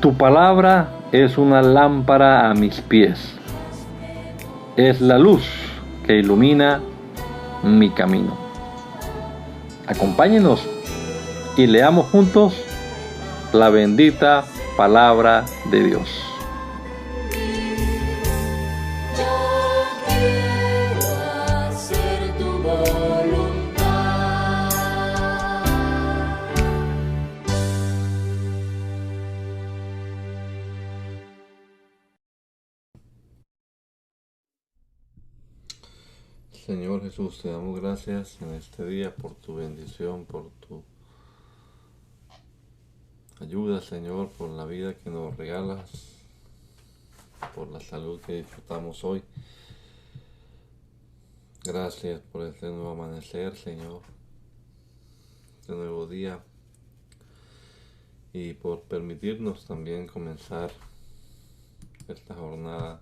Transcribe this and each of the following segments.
Tu palabra es una lámpara a mis pies, es la luz que ilumina mi camino. Acompáñenos y leamos juntos la bendita palabra de Dios. Señor Jesús, te damos gracias en este día por tu bendición, por tu ayuda, Señor, por la vida que nos regalas, por la salud que disfrutamos hoy. Gracias por este nuevo amanecer, Señor, este nuevo día, y por permitirnos también comenzar esta jornada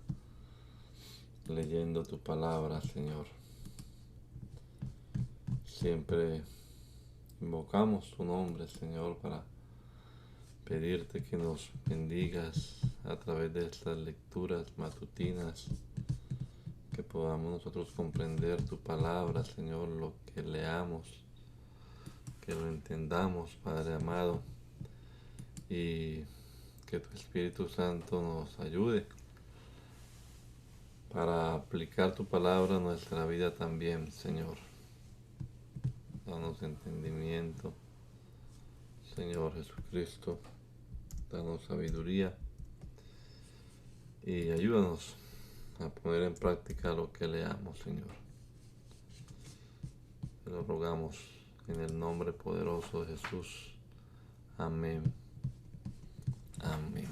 leyendo tu palabra, Señor. Siempre invocamos tu nombre, Señor, para pedirte que nos bendigas a través de estas lecturas matutinas, que podamos nosotros comprender tu palabra, Señor, lo que leamos, que lo entendamos, Padre amado, y que tu Espíritu Santo nos ayude para aplicar tu palabra a nuestra vida también, Señor. Danos entendimiento, Señor Jesucristo, danos sabiduría y ayúdanos a poner en práctica lo que leamos, Señor. Te lo rogamos en el nombre poderoso de Jesús. Amén. Amén.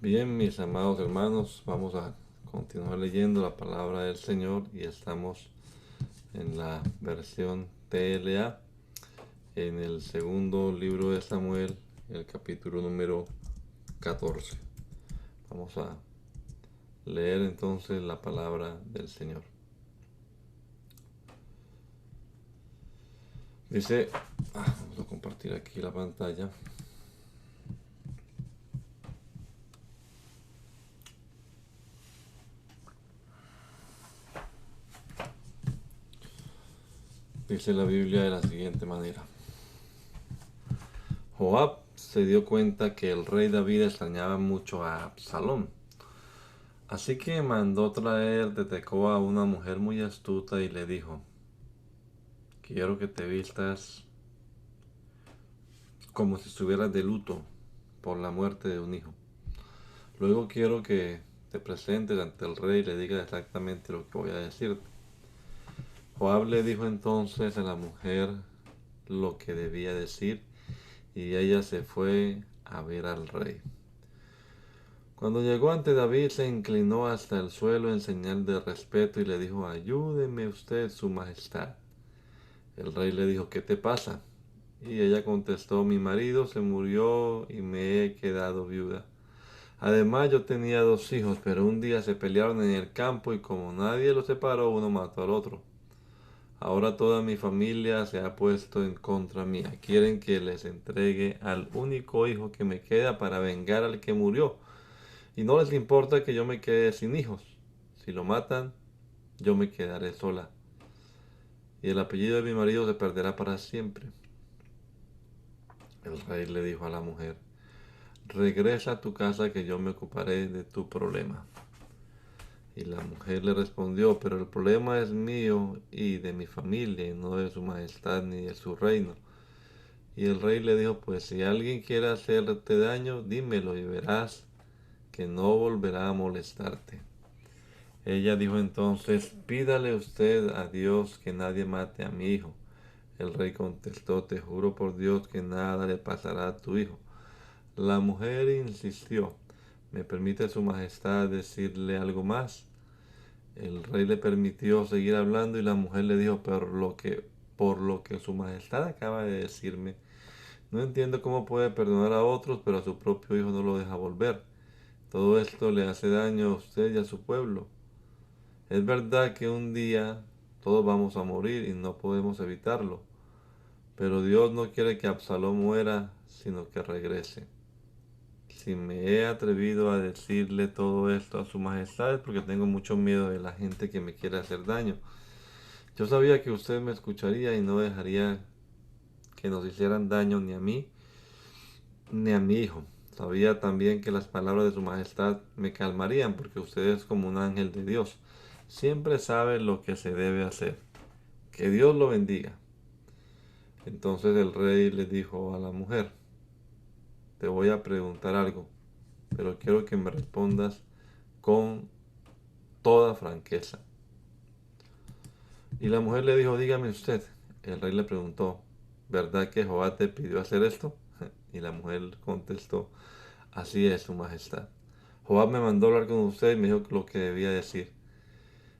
Bien, mis amados hermanos, vamos a continuar leyendo la palabra del Señor y estamos en la versión TLA, en el segundo libro de Samuel, el capítulo número 14. Vamos a leer entonces la palabra del Señor. Dice, vamos a compartir aquí la pantalla. Dice la Biblia de la siguiente manera. Joab se dio cuenta que el rey David extrañaba mucho a Absalón. Así que mandó traer de Tecoa a una mujer muy astuta y le dijo: quiero que te vistas como si estuvieras de luto por la muerte de un hijo. Luego quiero que te presentes ante el rey y le digas exactamente lo que voy a decirte. Joab le dijo entonces a la mujer lo que debía decir y ella se fue a ver al rey. Cuando llegó ante David se inclinó hasta el suelo en señal de respeto y le dijo: ayúdeme usted, su majestad. El rey le dijo: ¿qué te pasa? Y ella contestó: mi marido se murió y me he quedado viuda. Además yo tenía 2 hijos, pero un día se pelearon en el campo y como nadie los separó, uno mató al otro. Ahora toda mi familia se ha puesto en contra mía. Quieren que les entregue al único hijo que me queda para vengar al que murió. Y no les importa que yo me quede sin hijos. Si lo matan, yo me quedaré sola. Y el apellido de mi marido se perderá para siempre. El rey le dijo a la mujer: regresa a tu casa que yo me ocuparé de tu problema. Y la mujer le respondió: pero el problema es mío y de mi familia, y no de su majestad ni de su reino. Y el rey le dijo: pues si alguien quiere hacerte daño, dímelo y verás que no volverá a molestarte. Ella dijo entonces: pídale usted a Dios que nadie mate a mi hijo. El rey contestó: te juro por Dios que nada le pasará a tu hijo. La mujer insistió: ¿me permite su majestad decirle algo más? El rey le permitió seguir hablando y la mujer le dijo: por lo que su majestad acaba de decirme, no entiendo cómo puede perdonar a otros, pero a su propio hijo no lo deja volver. Todo esto le hace daño a usted y a su pueblo. Es verdad que un día todos vamos a morir y no podemos evitarlo, pero Dios no quiere que Absalón muera, sino que regrese. si me he atrevido a decirle todo esto a su majestad es porque tengo mucho miedo de la gente que me quiere hacer daño. Yo sabía que usted me escucharía y no dejaría que nos hicieran daño ni a mí ni a mi hijo. Sabía también que las palabras de su majestad me calmarían porque usted es como un ángel de Dios. Siempre sabe lo que se debe hacer. Que Dios lo bendiga. Entonces el rey le dijo a la mujer, te voy a preguntar algo, pero quiero que me respondas con toda franqueza. Y la mujer le dijo, dígame usted. El rey le preguntó, ¿verdad que Jehová te pidió hacer esto? Y la mujer contestó, así es, su majestad. Jehová me mandó hablar con usted y me dijo lo que debía decir.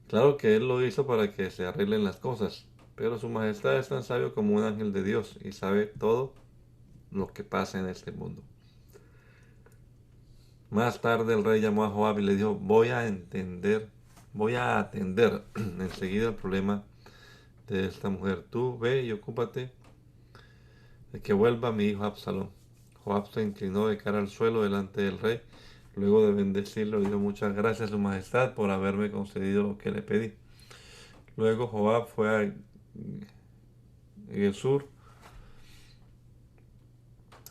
Claro que él lo hizo para que se arreglen las cosas, pero su majestad es tan sabio como un ángel de Dios y sabe todo lo que pasa en este mundo. Más tarde el rey llamó a Joab y le dijo, voy a atender enseguida el problema de esta mujer. Tú ve y ocúpate de que vuelva mi hijo Absalón. Joab se inclinó de cara al suelo delante del rey. Luego de bendecirlo, dijo muchas gracias a su majestad por haberme concedido lo que le pedí. Luego Joab fue a Gesur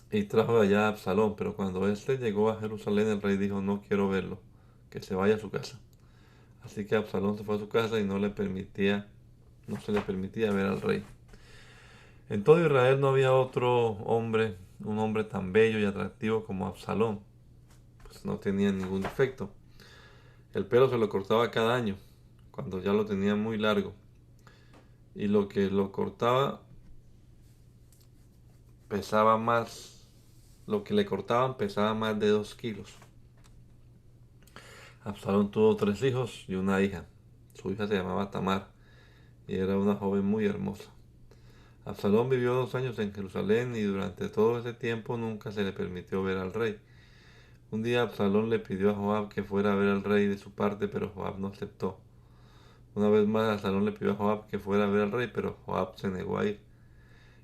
y trajo de allá a Absalón, pero cuando éste llegó a Jerusalén, el rey dijo, no quiero verlo, que se vaya a su casa. Así que Absalón se fue a su casa y no se le permitía ver al rey. En todo Israel no había otro hombre, un hombre tan bello y atractivo como Absalón, pues no tenía ningún defecto. El pelo se lo cortaba cada año, cuando ya lo tenía muy largo, y lo que lo cortaba pesaba más, lo que le cortaban pesaba más de 2 kilos. Absalón tuvo 3 hijos y una hija. Su hija se llamaba Tamar y era una joven muy hermosa. Absalón vivió 2 años en Jerusalén y durante todo ese tiempo nunca se le permitió ver al rey. Un día Absalón le pidió a Joab que fuera a ver al rey de su parte, pero Joab no aceptó. Una vez más Absalón le pidió a Joab que fuera a ver al rey, pero Joab se negó a ir.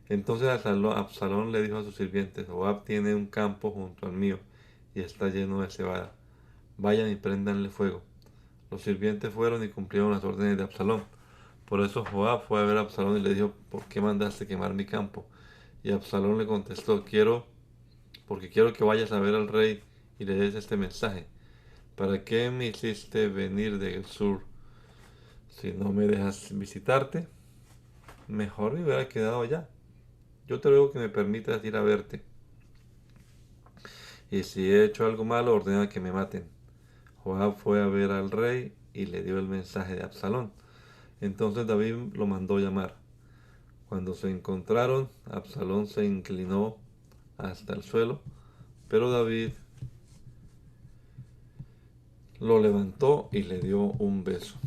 Entonces Absalón le dijo a sus sirvientes, Joab tiene un campo junto al mío y está lleno de cebada. Vayan y préndanle fuego. Los sirvientes fueron y cumplieron las órdenes de Absalón. Por eso Joab fue a ver a Absalón y le dijo, ¿por qué mandaste quemar mi campo? Y Absalón le contestó, porque quiero que vayas a ver al rey y le des este mensaje. ¿Para qué me hiciste venir de sur si no me dejas visitarte? Mejor me hubiera quedado allá. Yo te ruego que me permitas ir a verte. Y si he hecho algo malo, ordena que me maten. Joab fue a ver al rey y le dio el mensaje de Absalón. Entonces David lo mandó llamar. Cuando se encontraron, Absalón se inclinó hasta el suelo, pero David lo levantó y le dio un beso.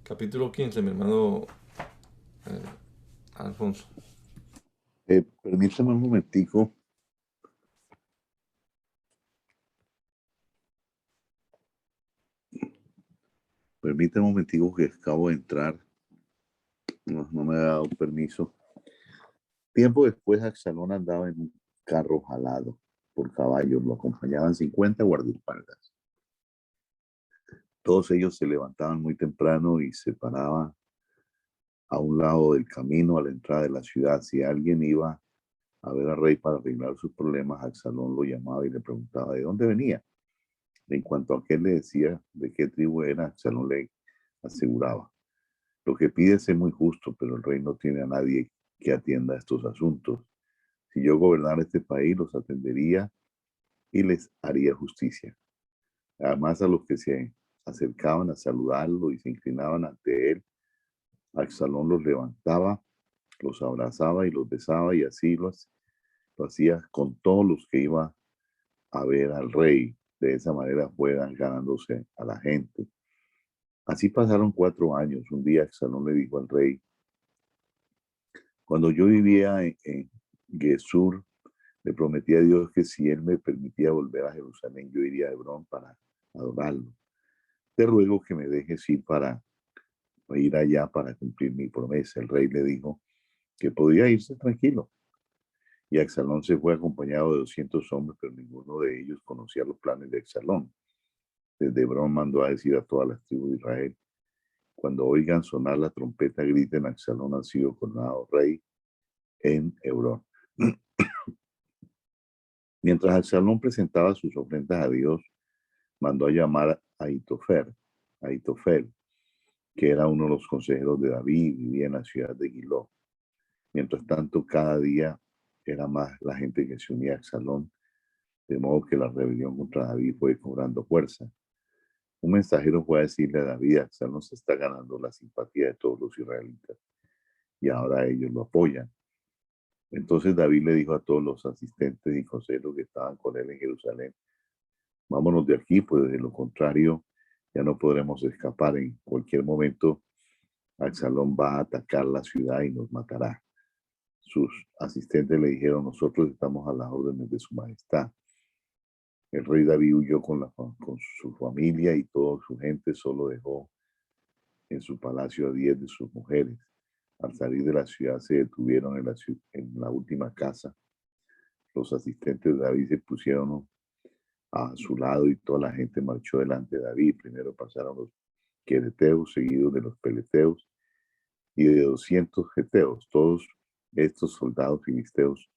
Capítulo 15, mi hermano eh, Alfonso. Permítame un momentico. Permítame un momentico que acabo de entrar. No me ha dado permiso. Tiempo después, Absalón andaba en un carro jalado por caballos. Lo acompañaban 50 guardaespaldas. Todos ellos se levantaban muy temprano y se paraban a un lado del camino a la entrada de la ciudad. Si alguien iba a ver al rey para arreglar sus problemas, Absalón lo llamaba y le preguntaba de dónde venía. En cuanto a aquel le decía de qué tribu era, Absalón le aseguraba: lo que pides es muy justo, pero el rey no tiene a nadie que atienda estos asuntos. Si yo gobernara este país, los atendería y les haría justicia. Además, a los que se acercaban a saludarlo y se inclinaban ante él, Absalón los levantaba, los abrazaba y los besaba, y así lo hacía con todos los que iba a ver al rey. De esa manera fueran ganándose a la gente. Así pasaron 4 años. Un día Absalón le dijo al rey: Cuando yo vivía en Gesur, le prometí a Dios que si Él me permitía volver a Jerusalén, yo iría a Hebrón para adorarlo. Te ruego que me dejes ir para ir allá para cumplir mi promesa. El rey le dijo que podía irse tranquilo. Y Absalón se fue acompañado de 200 hombres, pero ninguno de ellos conocía los planes de Absalón. Desde Hebrón mandó a decir a todas las tribus de Israel: cuando oigan sonar la trompeta, griten: Absalón ha sido coronado rey en Hebrón. Mientras Absalón presentaba sus ofrendas a Dios, mandó a llamar a Ahitofel, que era uno de los consejeros de David y vivía en la ciudad de Giló. Mientras tanto, cada día era más la gente que se unía a Absalón, de modo que la rebelión contra David fue cobrando fuerza. Un mensajero fue a decirle a David: Absalón se está ganando la simpatía de todos los israelitas y ahora ellos lo apoyan. Entonces David le dijo a todos los asistentes y consejeros que estaban con él en Jerusalén: vámonos de aquí, pues de lo contrario ya no podremos escapar. En cualquier momento Absalón va a atacar la ciudad y nos matará. Sus asistentes le dijeron: nosotros estamos a las órdenes de su majestad. El rey David huyó con su familia y toda su gente, solo dejó en su palacio a 10 de sus mujeres. Al salir de la ciudad se detuvieron en la última casa. Los asistentes de David se pusieron a su lado y toda la gente marchó delante de David. Primero pasaron los quereteos, seguidos de los peleteos y de 200 geteos. Todos estos soldados filisteos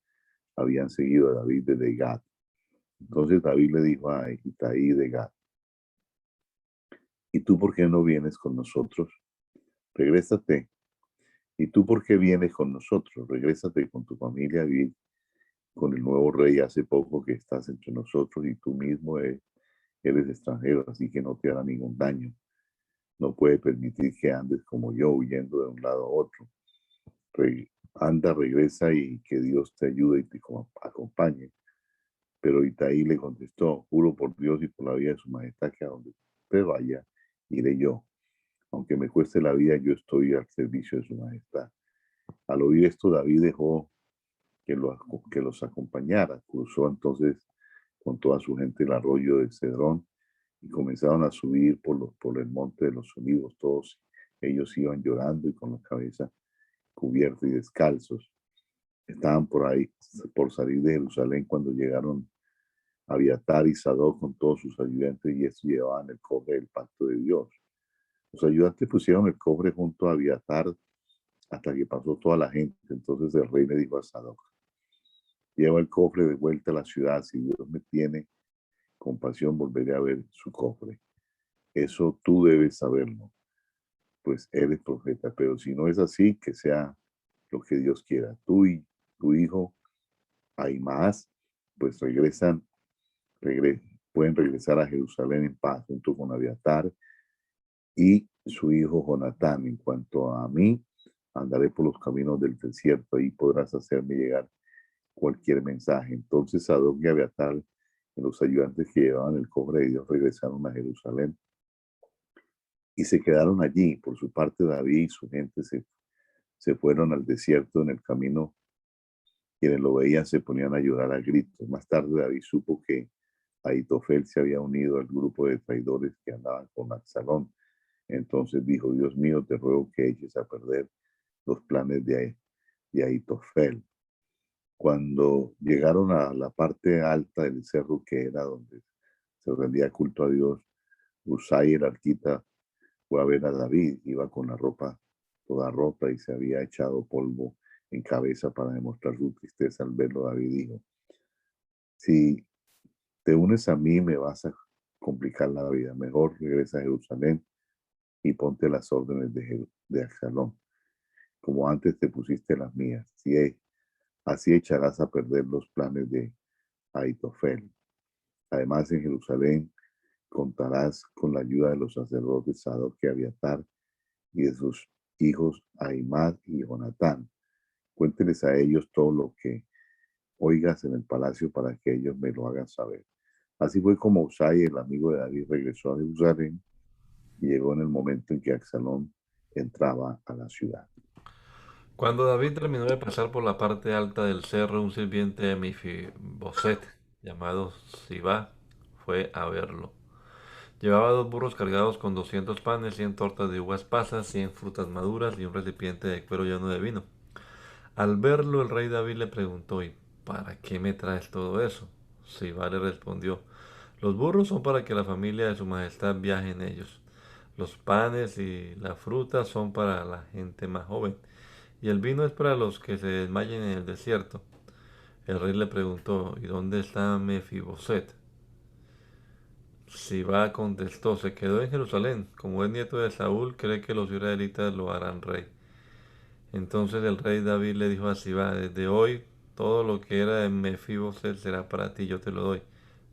habían seguido a David desde Gat. Entonces David le dijo a Itaí de Gat: ¿y tú por qué no vienes con nosotros? Regrésate. ¿Y tú por qué vienes con nosotros? Regrésate con tu familia a vivir con el nuevo rey. Hace poco que estás entre nosotros y tú mismo eres extranjero, así que no te hará ningún daño. No puede permitir que andes como yo, huyendo de un lado a otro. Anda, regresa y que Dios te ayude y te acompañe. Pero Itaí le contestó: juro por Dios y por la vida de su majestad que a donde usted vaya, iré yo. Aunque me cueste la vida, yo estoy al servicio de su majestad. Al oír esto, David dejó que los acompañara. Cruzó entonces con toda su gente el arroyo de Cedrón y comenzaron a subir por el monte de los olivos. Todos ellos iban llorando y con la cabeza cubierta y descalzos. Estaban por salir de Jerusalén cuando llegaron Abiatar y Sadoc con todos sus ayudantes, y estos llevaban el cobre del pacto de Dios. Los ayudantes pusieron el cobre junto a Abiatar hasta que pasó toda la gente. Entonces el rey le dijo a Sadoc: lleva el cofre de vuelta a la ciudad. Si Dios me tiene compasión, volveré a ver su cofre. Eso tú debes saberlo, pues eres profeta. Pero si no es así, que sea lo que Dios quiera. Tú y tu hijo Ahimaaz, pues pueden regresar a Jerusalén en paz junto con Abiatar y su hijo Jonatán. En cuanto a mí, andaré por los caminos del desierto, ahí podrás hacerme llegar cualquier mensaje. Entonces Sadoc y Abiatar y los ayudantes que llevaban el cobre de Dios regresaron a Jerusalén y se quedaron allí. Por su parte, David y su gente se fueron al desierto. En el camino, quienes lo veían se ponían a llorar a gritos. Más tarde, David supo que Ahitofel se había unido al grupo de traidores que andaban con Absalón. Entonces dijo: Dios mío, te ruego que eches a perder los planes de Ahitofel. Cuando llegaron a la parte alta del cerro, que era donde se rendía culto a Dios, Usai el arquita fue a ver a David. Iba con la ropa toda rota y se había echado polvo en cabeza para demostrar su tristeza. Al verlo, David dijo: si te unes a mí, me vas a complicar la vida. Mejor regresa a Jerusalén y ponte las órdenes de Absalón, como antes te pusiste las mías. Así echarás a perder los planes de Ahitofel. Además, en Jerusalén contarás con la ayuda de los sacerdotes Sadoc y Abiatar y de sus hijos Ahimaaz y Jonatán. Cuénteles a ellos todo lo que oigas en el palacio para que ellos me lo hagan saber. Así fue como Usai, el amigo de David, regresó a Jerusalén y llegó en el momento en que Absalón entraba a la ciudad. Cuando David terminó de pasar por la parte alta del cerro, un sirviente de Mefiboset, llamado Sibá, fue a verlo. Llevaba 2 burros cargados con 200 panes, 100 tortas de uvas pasas, 100 frutas maduras y un recipiente de cuero lleno de vino. Al verlo, el rey David le preguntó: ¿Y para qué me traes todo eso? Sibá le respondió: los burros son para que la familia de su majestad viaje en ellos. Los panes y la fruta son para la gente más joven, y el vino es para los que se desmayen en el desierto. El rey le preguntó: ¿Y dónde está Mefiboset? Sibá contestó: se quedó en Jerusalén. Como es nieto de Saúl, cree que los israelitas lo harán rey. Entonces el rey David le dijo a Sibá: desde hoy todo lo que era de Mefiboset será para ti, yo te lo doy.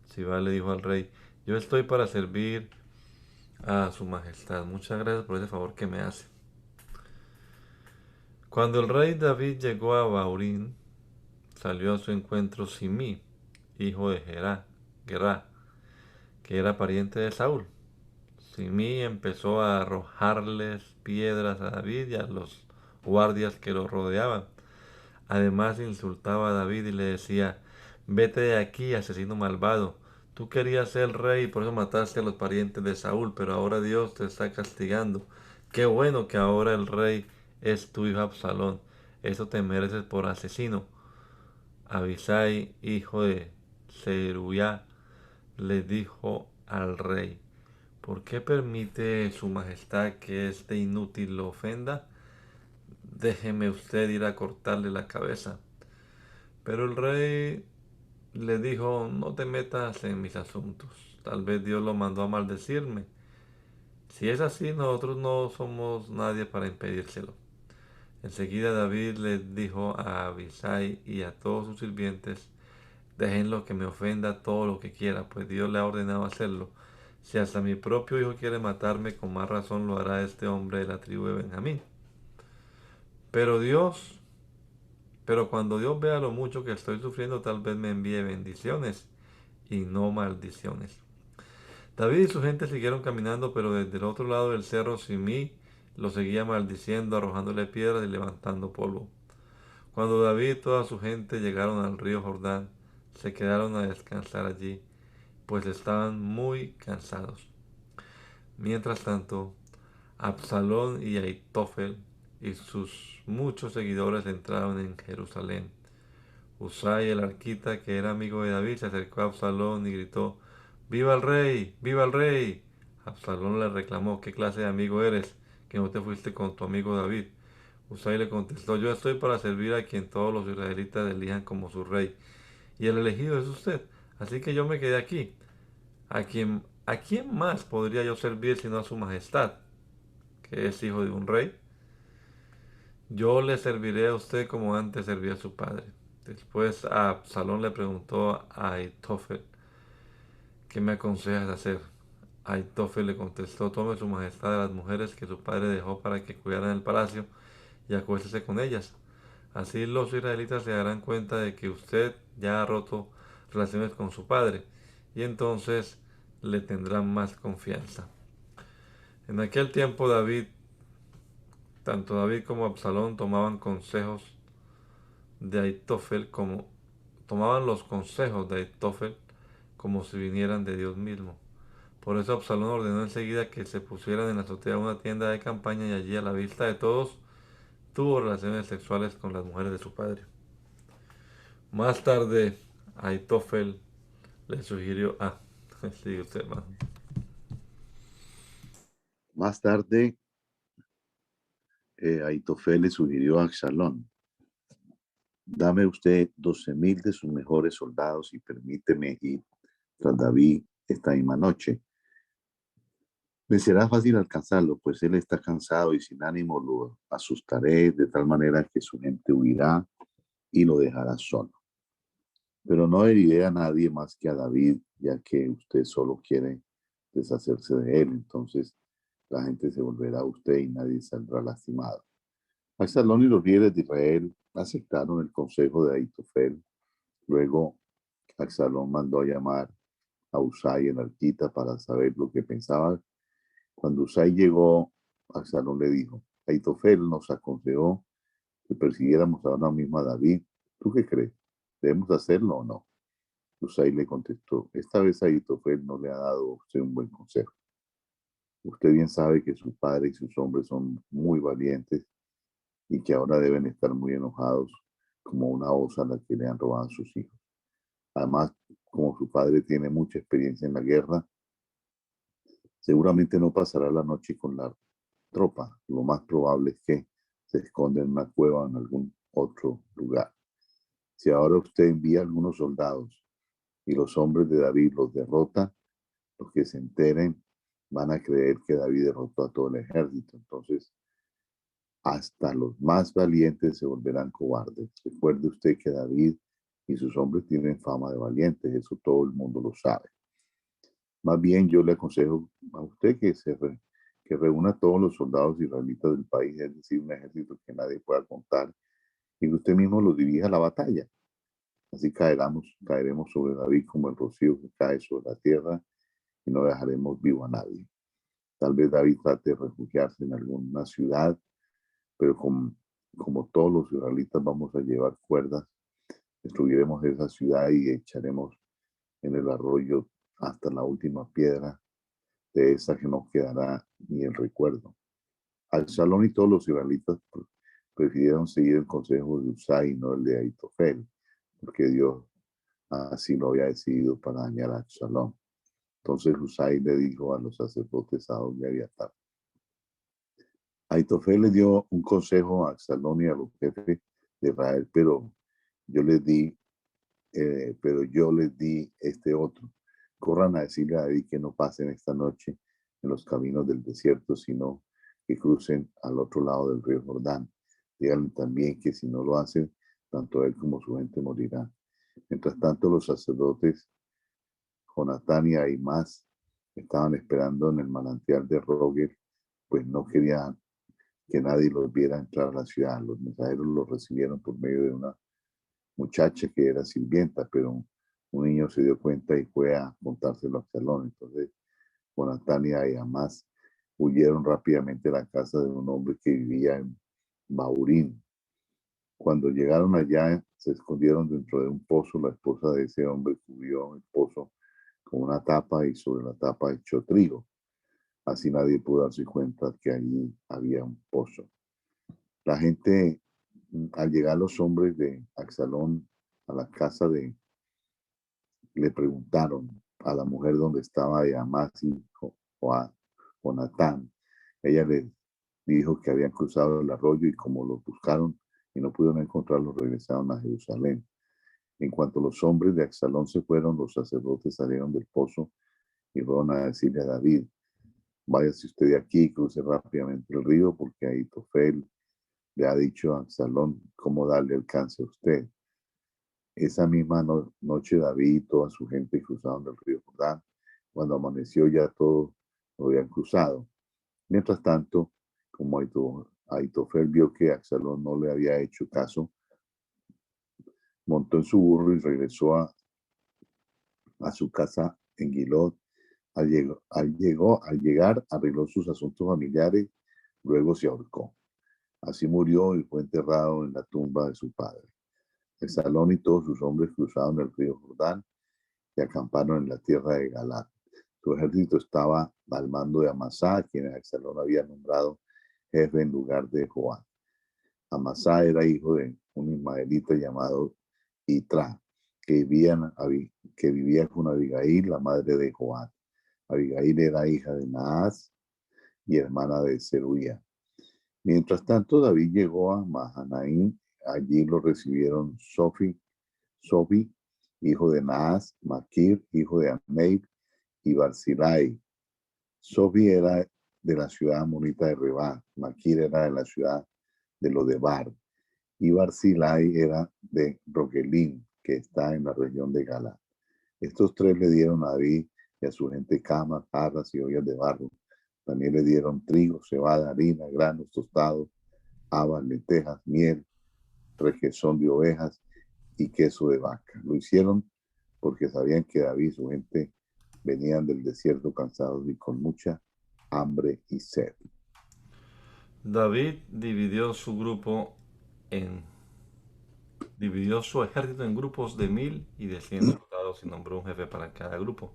Sibá le dijo al rey: yo estoy para servir a su majestad. Muchas gracias por ese favor que me hace. Cuando el rey David llegó a Baurín, salió a su encuentro Simí, hijo de Gerá, que era pariente de Saúl. Simí empezó a arrojarles piedras a David y a los guardias que lo rodeaban. Además insultaba a David y le decía: vete de aquí, asesino malvado. Tú querías ser rey y por eso mataste a los parientes de Saúl, pero ahora Dios te está castigando. Qué bueno que ahora el rey es tu hijo Absalón. Eso te mereces por asesino. Abisai, hijo de Zeruiah, le dijo al rey: ¿por qué permite su majestad que este inútil lo ofenda? Déjeme usted ir a cortarle la cabeza. Pero el rey le dijo: no te metas en mis asuntos. Tal vez Dios lo mandó a maldecirme. Si es así, nosotros no somos nadie para impedírselo. Enseguida David le dijo a Abisai y a todos sus sirvientes: déjenlo que me ofenda todo lo que quiera, pues Dios le ha ordenado hacerlo. Si hasta mi propio hijo quiere matarme, con más razón lo hará este hombre de la tribu de Benjamín. Pero Dios, pero cuando Dios vea lo mucho que estoy sufriendo, tal vez me envíe bendiciones y no maldiciones. David y su gente siguieron caminando, pero desde el otro lado del cerro Simí lo seguía maldiciendo, arrojándole piedras y levantando polvo. Cuando David y toda su gente llegaron al río Jordán, se quedaron a descansar allí, pues estaban muy cansados. Mientras tanto, Absalón y Aitofel y sus muchos seguidores entraron en Jerusalén. Usai el arquita, que era amigo de David, se acercó a Absalón y gritó: ¡viva el rey! ¡Viva el rey! Absalón le reclamó: ¿qué clase de amigo eres, que no te fuiste con tu amigo David? Usai le contestó: yo estoy para servir a quien todos los israelitas elijan como su rey, y el elegido es usted, así que yo me quedé aquí. ¿A quién más podría yo servir sino a su majestad, que es hijo de un rey? Yo le serviré a usted como antes servía a su padre. Después Absalón le preguntó a Aitofel: ¿qué me aconsejas hacer? Aitofel le contestó: tome su majestad de las mujeres que su padre dejó para que cuidaran el palacio y acuéstese con ellas. Así los israelitas se darán cuenta de que usted ya ha roto relaciones con su padre, y entonces le tendrán más confianza. En aquel tiempo tanto David como Absalón tomaban los consejos de Aitofel como si vinieran de Dios mismo. Por eso Absalón ordenó enseguida que se pusieran en la azotea de una tienda de campaña, y allí, a la vista de todos, tuvo relaciones sexuales con las mujeres de su padre. Más tarde, Aitofel le sugirió... sí, usted, man. Más tarde, Aitofel le sugirió a Absalón: dame usted 12.000 de sus mejores soldados y permíteme ir tras David esta misma noche. Me será fácil alcanzarlo, pues él está cansado y sin ánimo. Lo asustaré de tal manera que su gente huirá y lo dejará solo. Pero no heriré a nadie más que a David, ya que usted solo quiere deshacerse de él. Entonces la gente se volverá a usted y nadie saldrá lastimado. Absalón y los líderes de Israel aceptaron el consejo de Aitofel. Luego Absalón mandó a llamar a Usai el arquita para saber lo que pensaba. Cuando Usai llegó, Absalón le dijo: Aitofel nos aconsejó que persiguiéramos ahora mismo a David. ¿Tú qué crees? ¿Debemos hacerlo o no? Husay le contestó, esta vez Ahitofel no le ha dado a usted un buen consejo. Usted bien sabe que su padre y sus hombres son muy valientes y que ahora deben estar muy enojados como una osa a la que le han robado a sus hijos. Además, como su padre tiene mucha experiencia en la guerra, seguramente no pasará la noche con la tropa. Lo más probable es que se esconda en una cueva o en algún otro lugar. Si ahora usted envía algunos soldados y los hombres de David los derrotan, los que se enteren van a creer que David derrotó a todo el ejército. Entonces, hasta los más valientes se volverán cobardes. Recuerde usted que David y sus hombres tienen fama de valientes, eso todo el mundo lo sabe. Más bien yo le aconsejo a usted que reúna a todos los soldados israelitas del país, es decir, un ejército que nadie pueda contar, y que usted mismo los dirija a la batalla. Así caeremos sobre David como el rocío que cae sobre la tierra y no dejaremos vivo a nadie. Tal vez David trate de refugiarse en alguna ciudad, pero como todos los israelitas vamos a llevar cuerdas, destruiremos esa ciudad y echaremos en el arroyo hasta la última piedra de esa que no quedará ni el recuerdo. Absalón y todos los israelitas prefirieron seguir el consejo de Husay y no el de Ahitofel, porque Dios así lo había decidido para dañar a Absalón. Entonces Husay le dijo a los sacerdotes a dónde había estado. Ahitofel le dio un consejo a Absalón y a los jefes de Israel, pero yo les di este otro. Corran a decirle a David que no pasen esta noche en los caminos del desierto, sino que crucen al otro lado del río Jordán. Díganle también que si no lo hacen, tanto él como su gente morirán. Mientras tanto, los sacerdotes Jonatán y Ahimás estaban esperando en el manantial de Rogel, pues no querían que nadie los viera entrar a la ciudad. Los mensajeros los recibieron por medio de una muchacha que era sirvienta, pero un niño se dio cuenta y fue a contárselo a Absalón. Entonces, Jonatán y Ahimás huyeron rápidamente a la casa de un hombre que vivía en Baurín. Cuando llegaron allá, se escondieron dentro de un pozo. La esposa de ese hombre cubrió el pozo con una tapa y sobre la tapa echó trigo. Así nadie pudo darse cuenta que allí había un pozo. La gente, al llegar los hombres de Absalón a la casa le preguntaron a la mujer dónde estaba Ahimás o a Jonatán. Ella les dijo que habían cruzado el arroyo y como los buscaron y no pudieron encontrarlos, regresaron a Jerusalén. En cuanto los hombres de Absalón se fueron, los sacerdotes salieron del pozo y fueron a decirle a David, váyase usted de aquí y cruce rápidamente el río, porque Ahitofel le ha dicho a Absalón cómo darle alcance a usted. Esa misma noche David y toda su gente cruzaron el río Jordán. Cuando amaneció ya todos lo habían cruzado. Mientras tanto, como Ahitofel vio que Absalón no le había hecho caso, montó en su burro y regresó a su casa en Gilot. Al llegar, arregló sus asuntos familiares, luego se ahorcó. Así murió y fue enterrado en la tumba de su padre. Absalón y todos sus hombres cruzaron el río Jordán y acamparon en la tierra de Galaad. Su ejército estaba al mando de Amasá, quien Absalón había nombrado jefe en lugar de Joab. Amasá era hijo de un ismaelita llamado Itra, que vivía con Abigail, la madre de Joab. Abigail era hija de Naas y hermana de Zeruía. Mientras tanto, David llegó a Mahanaim. Allí lo recibieron Sofi, hijo de Naas, Maquir, hijo de Ameir, y Barzilai. Sofi era de la ciudad amonita de Rebá, Maquir era de la ciudad de Lodebar, y Barzilai era de Rogelim, que está en la región de Galá. Estos tres le dieron a David y a su gente camas, jarras y ollas de barro. También le dieron trigo, cebada, harina, granos tostados, habas, lentejas, miel, requesón de ovejas y queso de vaca. Lo hicieron porque sabían que David y su gente venían del desierto cansados y con mucha hambre y sed. David dividió su grupo dividió su ejército en grupos de 1000 y de 100 soldados y nombró un jefe para cada grupo.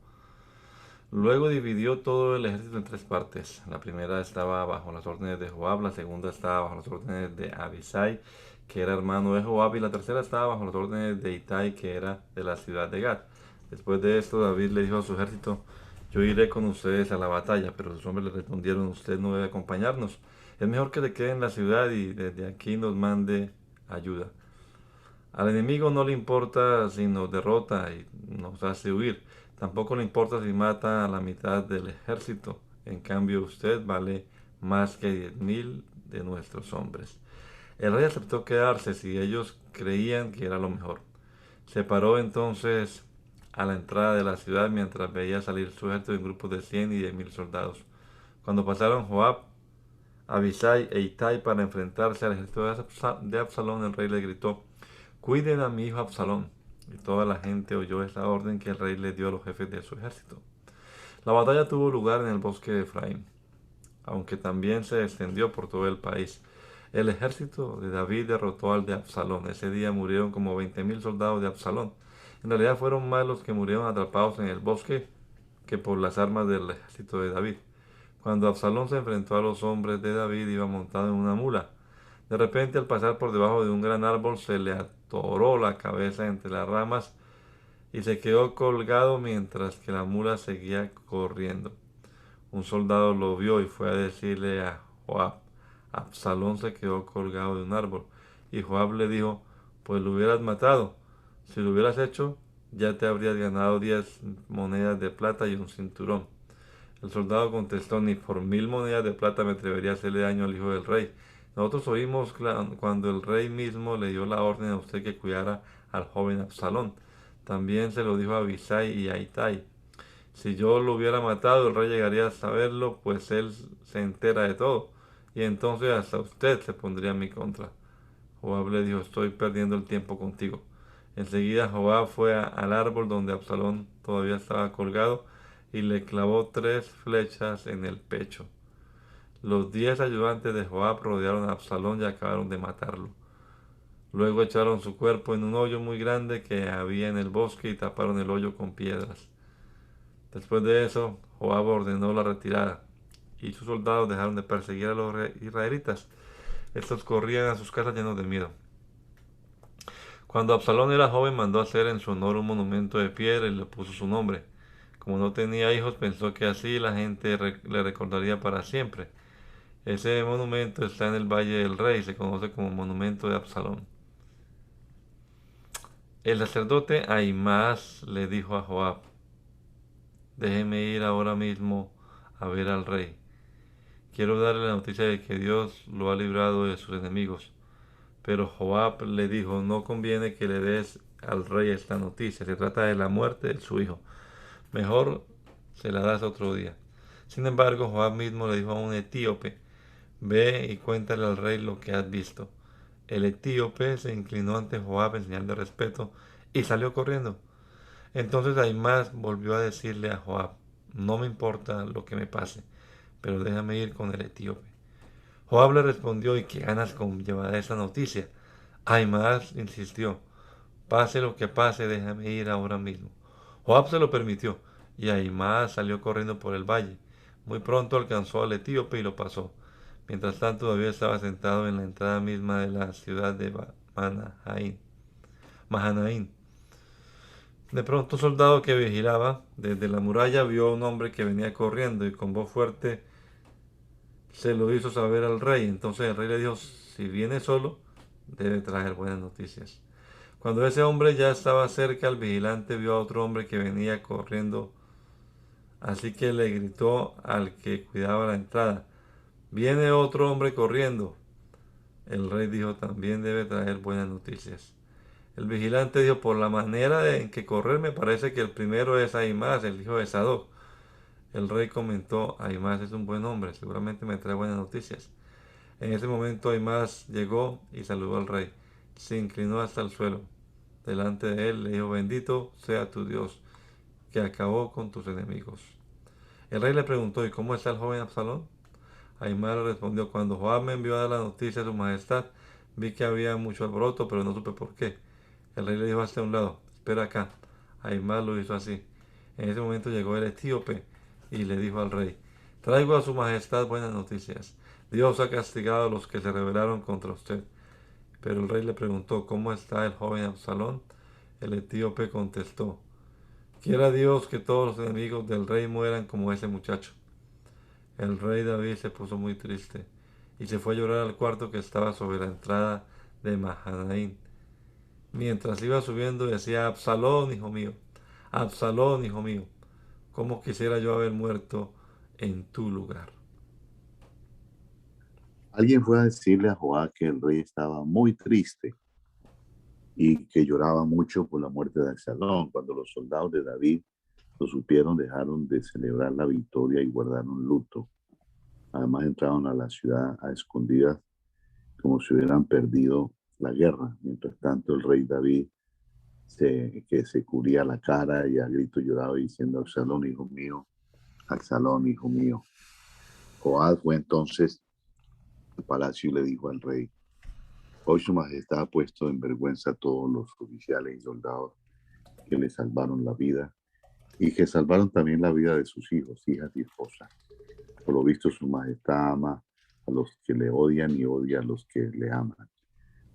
Luego dividió todo el ejército en tres partes. La primera estaba bajo las órdenes de Joab, la segunda estaba bajo las órdenes de Abisai, que era hermano de Joab, y la tercera estaba bajo las órdenes de Itai, que era de la ciudad de Gad. Después de esto, David le dijo a su ejército: yo iré con ustedes a la batalla. Pero sus hombres le respondieron: usted no debe acompañarnos. Es mejor que se quede en la ciudad y desde aquí nos mande ayuda. Al enemigo no le importa si nos derrota y nos hace huir. Tampoco le importa si mata a la mitad del ejército. En cambio, usted vale más que 10.000 de nuestros hombres. El rey aceptó quedarse si ellos creían que era lo mejor. Se paró entonces a la entrada de la ciudad mientras veía salir su ejército en grupos de 100 y de 1000 soldados. Cuando pasaron Joab, Abisai e Itai para enfrentarse al ejército de Absalón, el rey le gritó: cuiden a mi hijo Absalón. Y toda la gente oyó esa orden que el rey le dio a los jefes de su ejército. La batalla tuvo lugar en el bosque de Efraín, aunque también se extendió por todo el país. El ejército de David derrotó al de Absalón. Ese día murieron como 20.000 soldados de Absalón. En realidad fueron más los que murieron atrapados en el bosque que por las armas del ejército de David. Cuando Absalón se enfrentó a los hombres de David, iba montado en una mula. De repente, al pasar por debajo de un gran árbol, se le atoró la cabeza entre las ramas y se quedó colgado mientras que la mula seguía corriendo. Un soldado lo vio y fue a decirle a Joab: Absalón se quedó colgado de un árbol. Y Joab le dijo: pues lo hubieras matado. Si lo hubieras hecho, ya te habrías ganado 10 monedas de plata y un cinturón. El soldado contestó: ni por 1000 monedas de plata me atrevería a hacerle daño al hijo del rey. Nosotros oímos cuando el rey mismo le dio la orden a usted que cuidara al joven Absalón. También se lo dijo a Abisai y a Itai. Si yo lo hubiera matado, el rey llegaría a saberlo, pues él se entera de todo. Y entonces hasta usted se pondría en mi contra. Joab le dijo: estoy perdiendo el tiempo contigo. Enseguida Joab fue al árbol donde Absalón todavía estaba colgado y le clavó 3 flechas en el pecho. Los 10 ayudantes de Joab rodearon a Absalón y acabaron de matarlo. Luego echaron su cuerpo en un hoyo muy grande que había en el bosque y taparon el hoyo con piedras. Después de eso, Joab ordenó la retirada y sus soldados dejaron de perseguir a los israelitas. Estos corrían a sus casas llenos de miedo. Cuando Absalón era joven, mandó hacer en su honor un monumento de piedra y le puso su nombre. Como no tenía hijos, pensó que así la gente le recordaría para siempre. Ese monumento está en el Valle del Rey y se conoce como Monumento de Absalón. El sacerdote Ahimaas le dijo a Joab: déjeme ir ahora mismo a ver al rey. Quiero darle la noticia de que Dios lo ha librado de sus enemigos. Pero Joab le dijo: no conviene que le des al rey esta noticia. Se trata de la muerte de su hijo. Mejor se la das otro día. Sin embargo, Joab mismo le dijo a un etíope: ve y cuéntale al rey lo que has visto. El etíope se inclinó ante Joab en señal de respeto y salió corriendo. Entonces Ahimaas volvió a decirle a Joab: no me importa lo que me pase, pero déjame ir con el etíope. Joab le respondió: ¿y qué ganas con llevar esa noticia? Ahimaas insistió: pase lo que pase, déjame ir ahora mismo. Joab se lo permitió y Ahimaas salió corriendo por el valle. Muy pronto alcanzó al etíope y lo pasó. Mientras tanto, David estaba sentado en la entrada misma de la ciudad de Mahanaín. De pronto, un soldado que vigilaba desde la muralla vio a un hombre que venía corriendo y con voz fuerte se lo hizo saber al rey. Entonces el rey le dijo: si viene solo, debe traer buenas noticias. Cuando ese hombre ya estaba cerca, el vigilante vio a otro hombre que venía corriendo, así que le gritó al que cuidaba la entrada: viene otro hombre corriendo. El rey dijo: también debe traer buenas noticias. El vigilante dijo: por la manera en que correr me parece que el primero es Ahimaas, el hijo de Sadoc. El rey comentó: Ahimaas es un buen hombre, seguramente me trae buenas noticias. En ese momento Ahimaas llegó y saludó al rey. Se inclinó hasta el suelo. Delante de él le dijo: bendito sea tu Dios, que acabó con tus enemigos. El rey le preguntó: ¿y cómo está el joven Absalón? Ahimaas le respondió: cuando Joab me envió a dar la noticia a su majestad, Vi que había mucho alboroto, pero no supe por qué. El rey le dijo hacia un lado, espera acá. Aimar lo hizo así. En ese momento llegó el etíope y le dijo al rey, traigo a su majestad buenas noticias. Dios ha castigado a los que se rebelaron contra usted. Pero el rey le preguntó, ¿cómo está el joven Absalón? El etíope contestó, quiera Dios que todos los enemigos del rey mueran como ese muchacho. El rey David se puso muy triste y se fue a llorar al cuarto que estaba sobre la entrada de Mahanaín. Mientras iba subiendo decía, Absalón, hijo mío, Absalón, hijo mío, cómo quisiera yo haber muerto en tu lugar. Alguien fue a decirle a Joab que el rey estaba muy triste y que lloraba mucho por la muerte de Absalón. Cuando los soldados de David lo supieron, dejaron de celebrar la victoria y guardaron luto. Además entraron a la ciudad a escondidas como si hubieran perdido la guerra. Mientras tanto, el rey David que se cubría la cara y a grito lloraba diciendo, Absalón, hijo mío, Absalón, hijo mío. Joab fue entonces al palacio y le dijo al rey, hoy su majestad ha puesto en vergüenza a todos los oficiales y soldados que le salvaron la vida y que salvaron también la vida de sus hijos, hijas y esposas. Por lo visto, su majestad ama a los que le odian y odia a los que le aman.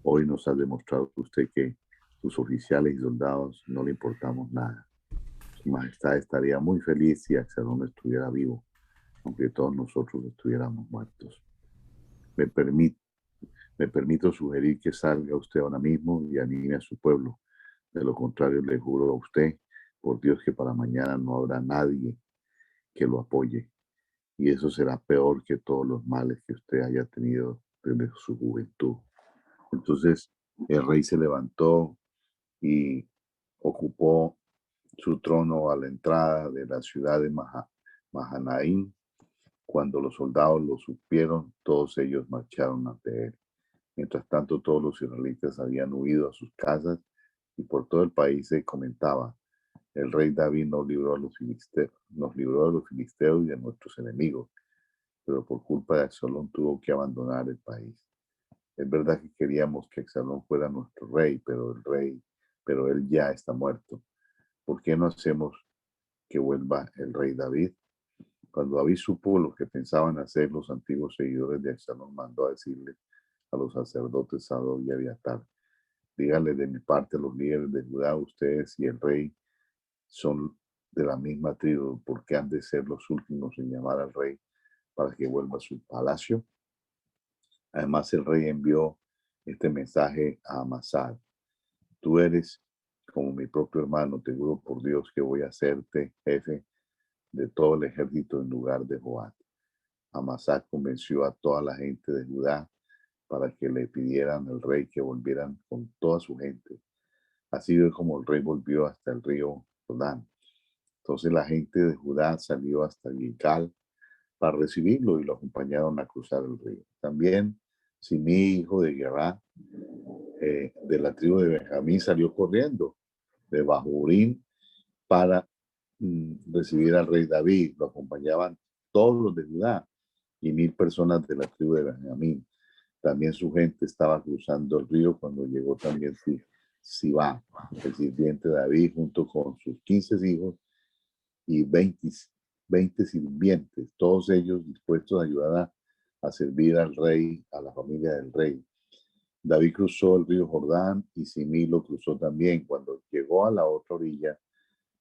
Hoy nos ha demostrado usted que sus oficiales y soldados no le importamos nada. Su majestad estaría muy feliz si Absalón estuviera vivo, aunque todos nosotros estuviéramos muertos. Me, permit, me permito sugerir que salga usted ahora mismo y anime a su pueblo. De lo contrario, le juro a usted, por Dios, que para mañana no habrá nadie que lo apoye. Y eso será peor que todos los males que usted haya tenido desde su juventud. Entonces el rey se levantó y ocupó su trono a la entrada de la ciudad de Mahanaim. Cuando los soldados lo supieron, todos ellos marcharon ante él. Mientras tanto, todos los israelitas habían huido a sus casas y por todo el país se comentaba, el rey David nos libró a los filisteos, nos libró de los filisteos y de nuestros enemigos, pero por culpa de Absalón tuvo que abandonar el país. Es verdad que queríamos que Absalón fuera nuestro rey, pero él ya está muerto. ¿Por qué no hacemos que vuelva el rey David? Cuando David supo lo que pensaban hacer los antiguos seguidores de Absalón, mandó a decirle a los sacerdotes Sadoc y Abiatar, díganle de mi parte a los líderes de Judá, ustedes y el rey son de la misma tribu, ¿por qué han de ser los últimos en llamar al rey para que vuelva a su palacio? Además, el rey envió este mensaje a Amasad. Tú eres como mi propio hermano, te juro por Dios que voy a hacerte jefe de todo el ejército en lugar de Joab. Amasad convenció a toda la gente de Judá para que le pidieran al rey que volvieran con toda su gente. Así fue como el rey volvió hasta el río Jordán. Entonces la gente de Judá salió hasta Gilgal para recibirlo y lo acompañaron a cruzar el río. También Simí, hijo de Guerra, de la tribu de Benjamín, salió corriendo de Bahurín para recibir al rey David. Lo acompañaban todos los de Judá y 1000 personas de la tribu de Benjamín. También su gente estaba cruzando el río cuando llegó también Sibá, el sirviente de David, junto con sus 15 hijos y 20 sirvientes, todos ellos dispuestos a ayudar a servir al rey, a la familia del rey. David cruzó el río Jordán y Simí lo cruzó también. Cuando llegó a la otra orilla,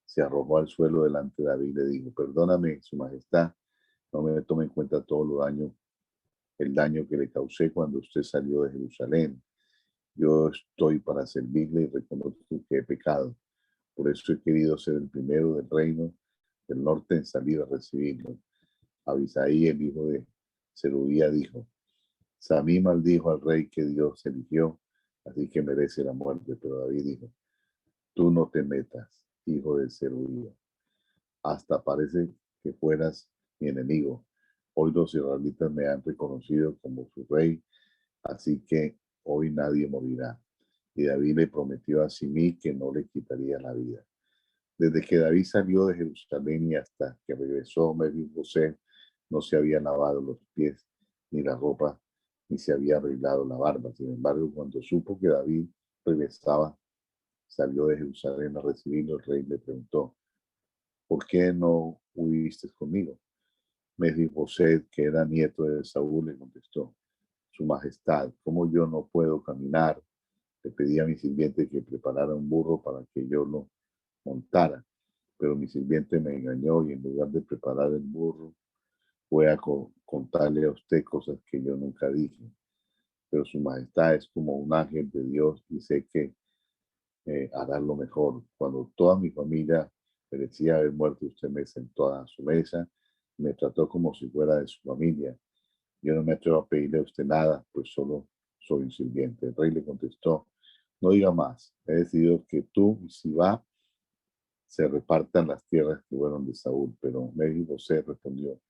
se arrojó al suelo delante de David y le dijo, perdóname, su majestad, no me tome en cuenta todo el daño que le causé cuando usted salió de Jerusalén. Yo estoy para servirle y reconozco que he pecado. Por eso he querido ser el primero del reino del norte en salir a recibirlo. Abisaí, el hijo de Serubía, dijo, Samí maldijo al rey que Dios eligió, así que merece la muerte. Pero David dijo, tú no te metas, hijo de Serubía. Hasta parece que fueras mi enemigo. Hoy los israelitas me han reconocido como su rey, así que hoy nadie morirá. Y David le prometió a Simí que no le quitaría la vida. Desde que David salió de Jerusalén y hasta que regresó Mefi-Bosé, no se había lavado los pies ni la ropa ni se había arreglado la barba. Sin embargo, cuando supo que David regresaba, salió de Jerusalén a recibirlo. El rey le preguntó: ¿por qué no huiste conmigo? Mefiboset, que era nieto de Saúl, le contestó: Su Majestad, ¿cómo yo no puedo caminar? Le pedí a mi sirviente que preparara un burro para que yo lo montara, pero mi sirviente me engañó y en lugar de preparar el burro, fue a contarle a usted cosas que yo nunca dije. Pero Su Majestad es como un ángel de Dios y sé que hará lo mejor. Cuando toda mi familia merecía haber muerto, usted me sentó a su mesa y me trató como si fuera de su familia. Yo no me atrevo a pedirle a usted nada, pues solo soy un sirviente. El rey le contestó: no diga más, he decidido que tú y Sibá se repartan las tierras que fueron de Saúl. Pero Mefiboset respondió: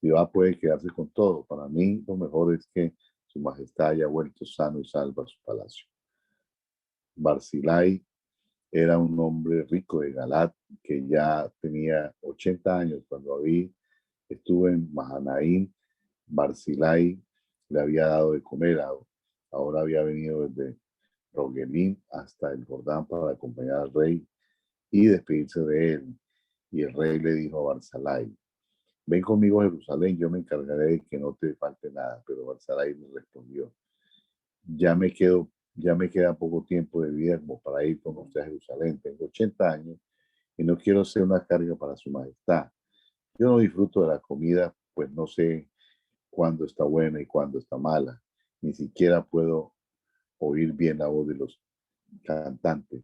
Sibá puede quedarse con todo. Para mí lo mejor es que su majestad haya vuelto sano y salvo a su palacio. Barzillai era un hombre rico de Galat que ya tenía 80 años cuando David estuvo en Mahanaim. Barzillai le había dado de comer. Ahora había venido desde Rogelim hasta el Jordán para acompañar al rey y despedirse de él. Y el rey le dijo a Barzillai: ven conmigo a Jerusalén, yo me encargaré de que no te falte nada. Pero Barzillai le respondió: ya me quedo, ya me queda poco tiempo de vida como para ir con usted a Jerusalén. Tengo 80 años y no quiero ser una carga para su majestad. Yo no disfruto de la comida, pues no sé cuándo está buena y cuándo está mala. Ni siquiera puedo oír bien la voz de los cantantes.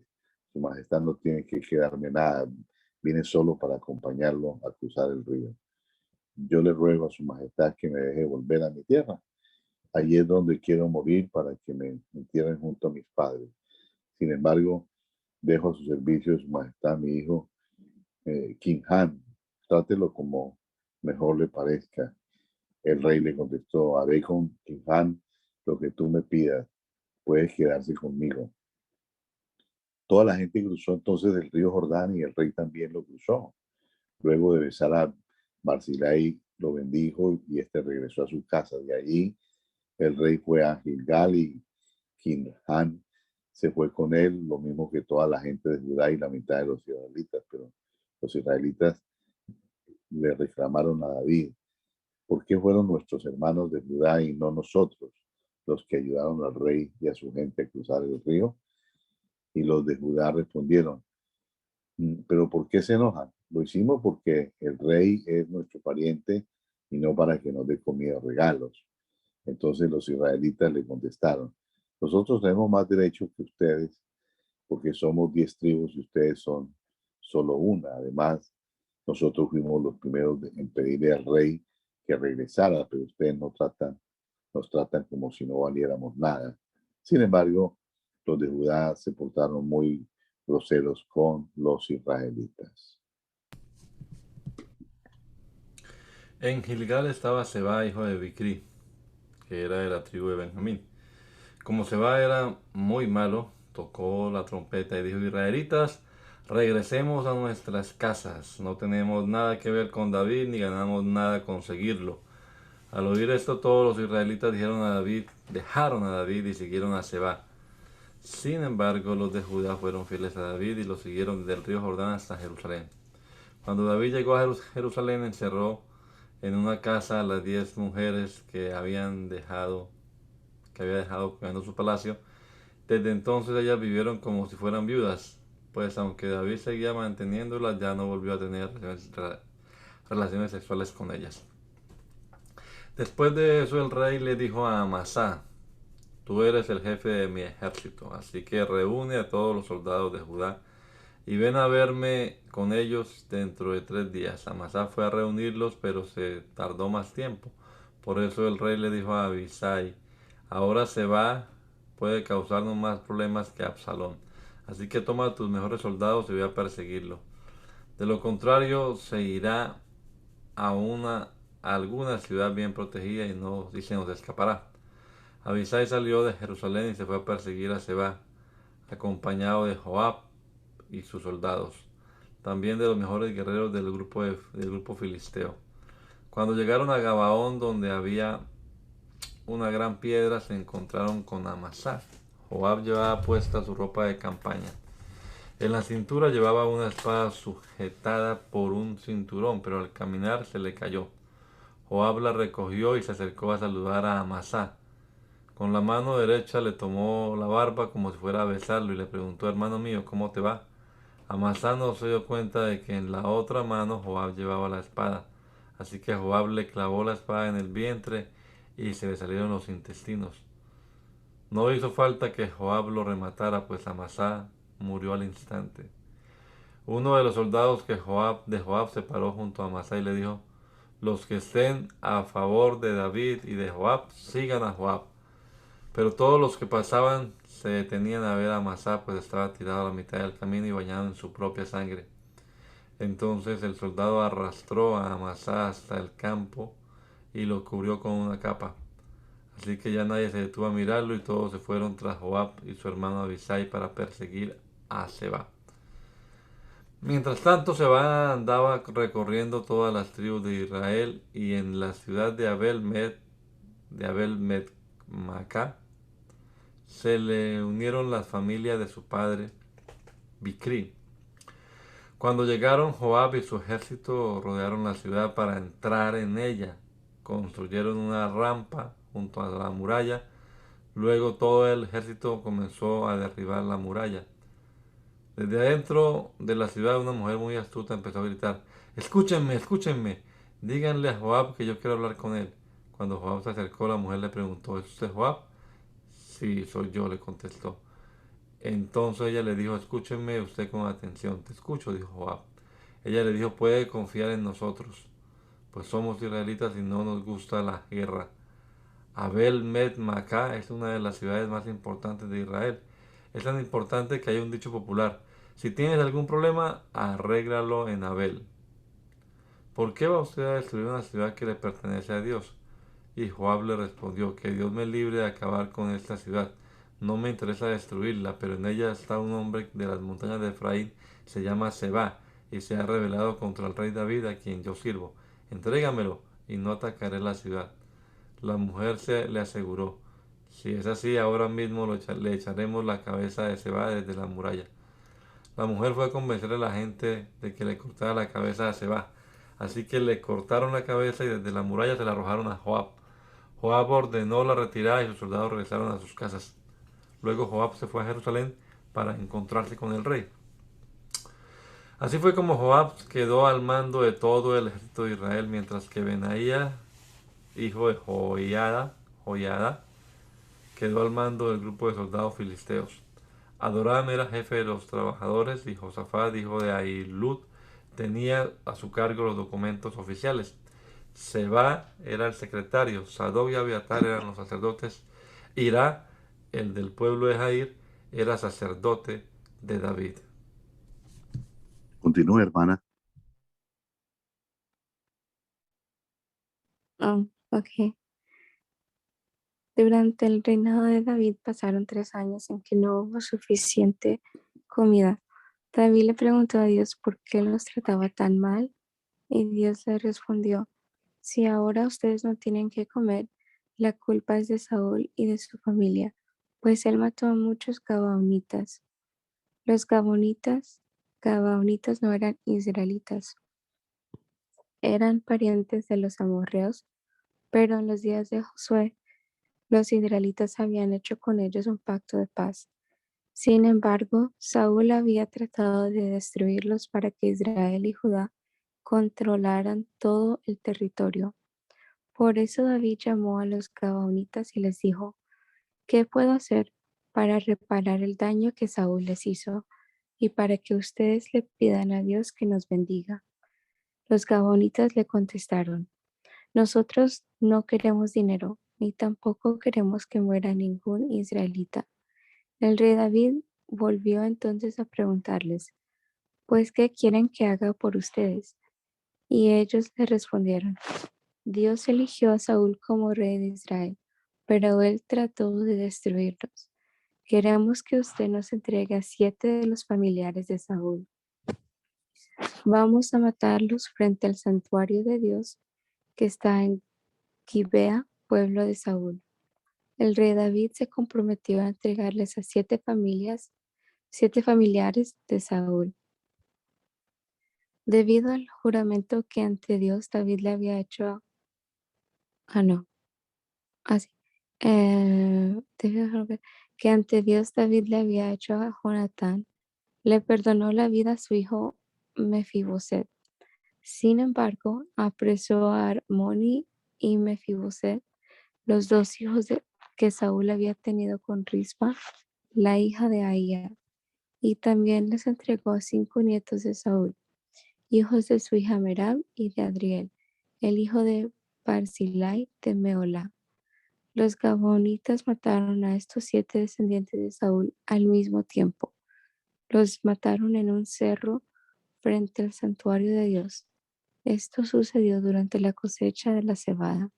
Su majestad no tiene que quedarme nada. Vine solo para acompañarlo a cruzar el río. Yo le ruego a su majestad que me deje volver a mi tierra. Allí es donde quiero morir para que me entierren junto a mis padres. Sin embargo, dejo a su servicio de su majestad mi hijo King Han. Trátelo como mejor le parezca. El rey le contestó: haré con King Han lo que tú me pidas. Puedes quedarse conmigo. Toda la gente cruzó entonces el río Jordán y el rey también lo cruzó. Luego de besar a Barzillai, lo bendijo y este regresó a su casa. De allí el rey fue a Gilgal y King Han se fue con él, lo mismo que toda la gente de Judá y la mitad de los israelitas. Pero los israelitas le reclamaron a David: ¿por qué fueron nuestros hermanos de Judá y no nosotros los que ayudaron al rey y a su gente a cruzar el río? Y los de Judá respondieron: ¿pero por qué se enojan? Lo hicimos porque el rey es nuestro pariente y no para que nos dé comida o regalos. Entonces los israelitas le contestaron: nosotros tenemos más derecho que ustedes porque somos 10 tribus y ustedes son solo una. Además, nosotros fuimos los primeros en pedirle al rey que regresara, pero ustedes nos tratan como si no valiéramos nada. Sin embargo, los de Judá se portaron muy groseros con los israelitas. En Gilgal estaba Seba, hijo de Bicri, que era de la tribu de Benjamín. Como Seba era muy malo, tocó la trompeta y dijo: israelitas, regresemos a nuestras casas. No tenemos nada que ver con David ni ganamos nada con seguirlo. Al oír esto, todos los israelitas dejaron a David y siguieron a Seba. Sin embargo, los de Judá fueron fieles a David y lo siguieron desde el río Jordán hasta Jerusalén. Cuando David llegó a Jerusalén, encerró en una casa a las 10 mujeres que había dejado cuidando su palacio. Desde entonces ellas vivieron como si fueran viudas, pues aunque David seguía manteniéndolas, ya no volvió a tener relaciones sexuales con ellas. Después de eso, el rey le dijo a Amasá: tú eres el jefe de mi ejército, así que reúne a todos los soldados de Judá y ven a verme con ellos dentro de 3 días. Amasá fue a reunirlos, pero se tardó más tiempo. Por eso el rey le dijo a Abisai: ahora se va, puede causarnos más problemas que Absalón. Así que toma a tus mejores soldados y ve a perseguirlo. De lo contrario, se irá a alguna ciudad bien protegida y se nos escapará. Abisai salió de Jerusalén y se fue a perseguir a Seba, acompañado de Joab y sus soldados, también de los mejores guerreros del grupo filisteo. Cuando llegaron a Gabaón, donde había una gran piedra se encontraron con Amasá. Joab llevaba puesta su ropa de campaña. En la cintura llevaba una espada sujetada por un cinturón, pero al caminar se le cayó. Joab la recogió y se acercó a saludar a Amasá. Con la mano derecha le tomó la barba como si fuera a besarlo y le preguntó: hermano mío, ¿cómo te va? Amasá no se dio cuenta de que en la otra mano Joab llevaba la espada. Así que Joab le clavó la espada en el vientre y se le salieron los intestinos. No hizo falta que Joab lo rematara, pues Amasá murió al instante. Uno de los soldados de Joab se paró junto a Amasá y le dijo: los que estén a favor de David y de Joab, sigan a Joab. Pero todos los que pasaban se detenían a ver a Amasá, pues estaba tirado a la mitad del camino y bañado en su propia sangre. Entonces el soldado arrastró a Amasá hasta el campo y lo cubrió con una capa. Así que ya nadie se detuvo a mirarlo y todos se fueron tras Joab y su hermano Abisai para perseguir a Seba. Mientras tanto, Seba andaba recorriendo todas las tribus de Israel y en la ciudad de Abel-Met-Macá se le unieron las familias de su padre Bicri. Cuando llegaron, Joab y su ejército rodearon la ciudad para entrar en ella. Construyeron una rampa junto a la muralla. Luego todo el ejército comenzó a derribar la muralla. Desde adentro de la ciudad una mujer muy astuta empezó a gritar: escúchenme, escúchenme, díganle a Joab que yo quiero hablar con él. Cuando Joab se acercó, la mujer le preguntó: ¿es usted Joab? Sí, soy yo, le contestó. Entonces ella le dijo: escúcheme usted con atención. Te escucho, dijo Joab. Ella le dijo: puede confiar en nosotros, pues somos israelitas y no nos gusta la guerra. Abel-Met-Macá es una de las ciudades más importantes de Israel. Es tan importante que hay un dicho popular: si tienes algún problema, arréglalo en Abel. ¿Por qué va usted a destruir una ciudad que le pertenece a Dios? Y Joab le respondió: que Dios me libre de acabar con esta ciudad. No me interesa destruirla, pero en ella está un hombre de las montañas de Efraín, se llama Seba, y se ha rebelado contra el rey David, a quien yo sirvo. Entrégamelo, y no atacaré la ciudad. La mujer le aseguró: si es así, ahora mismo le echaremos la cabeza de Seba desde la muralla. La mujer fue a convencer a la gente de que le cortara la cabeza a Seba. Así que le cortaron la cabeza y desde la muralla se la arrojaron a Joab. Joab ordenó la retirada y sus soldados regresaron a sus casas. Luego Joab se fue a Jerusalén para encontrarse con el rey. Así fue como Joab quedó al mando de todo el ejército de Israel, mientras que Benaía, hijo de Joiada, quedó al mando del grupo de soldados filisteos. Adoram era jefe de los trabajadores y Josafat, hijo de Ahilud, tenía a su cargo los documentos oficiales. Seba era el secretario, Sadoc y Abiatar eran los sacerdotes, Irá, el del pueblo de Jair, era sacerdote de David. Continúe, hermana. Oh, ok. Durante el reinado de David pasaron 3 años en que no hubo suficiente comida. David le preguntó a Dios por qué los trataba tan mal y Dios le respondió: si ahora ustedes no tienen que comer, la culpa es de Saúl y de su familia, pues él mató a muchos gabaonitas. Los gabaonitas no eran israelitas, eran parientes de los amorreos, pero en los días de Josué, los israelitas habían hecho con ellos un pacto de paz. Sin embargo, Saúl había tratado de destruirlos para que Israel y Judá controlaran todo el territorio. Por eso David llamó a los gabaonitas y les dijo: ¿qué puedo hacer para reparar el daño que Saúl les hizo y para que ustedes le pidan a Dios que nos bendiga? Los gabaonitas le contestaron: nosotros no queremos dinero, ni tampoco queremos que muera ningún israelita. El rey David volvió entonces a preguntarles: pues, ¿qué quieren que haga por ustedes? Y ellos le respondieron: Dios eligió a Saúl como rey de Israel, pero él trató de destruirnos. Queremos que usted nos entregue a 7 de los familiares de Saúl. Vamos a matarlos frente al santuario de Dios que está en Gibea, pueblo de Saúl. el rey David se comprometió a entregarles a 7 familiares de Saúl. Debido al juramento que ante Dios David le había hecho, no, así, que ante Dios David le había hecho a Jonatán, le perdonó la vida a su hijo Mefiboset. Sin embargo, apresó a Armoni y Mefiboset, los 2 hijos que Saúl había tenido con Rispa, la hija de Aía, y también les entregó a 5 nietos de Saúl, hijos de su hija Merab y de Adriel, el hijo de Barzillai de Meolá. Los Gabonitas mataron a estos 7 descendientes de Saúl al mismo tiempo. Los mataron en un cerro frente al santuario de Dios. Esto sucedió durante la cosecha de la cebada.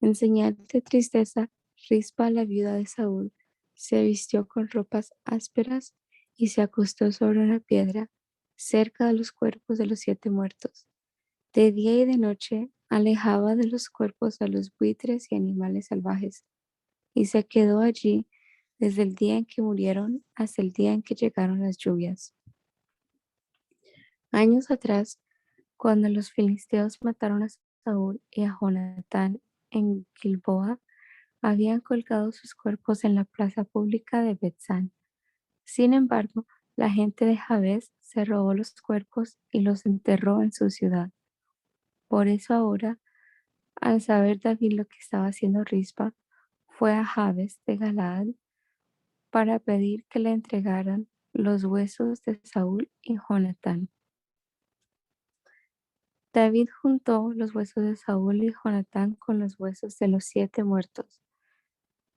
En señal de tristeza, Rispa, la viuda de Saúl, se vistió con ropas ásperas y se acostó sobre una piedra cerca de los cuerpos de los 7 muertos. De día y de noche alejaba de los cuerpos a los buitres y animales salvajes, y se quedó allí desde el día en que murieron hasta el día en que llegaron las lluvias. Años atrás, cuando los filisteos mataron a Saúl y a Jonatán en Gilboa, habían colgado sus cuerpos en la plaza pública de Betzán. Sin embargo, la gente de Jabes se robó los cuerpos y los enterró en su ciudad. Por eso ahora, al saber David lo que estaba haciendo Rispa, fue a Jabes de Galaad para pedir que le entregaran los huesos de Saúl y Jonatán. David juntó los huesos de Saúl y Jonatán con los huesos de los 7 muertos.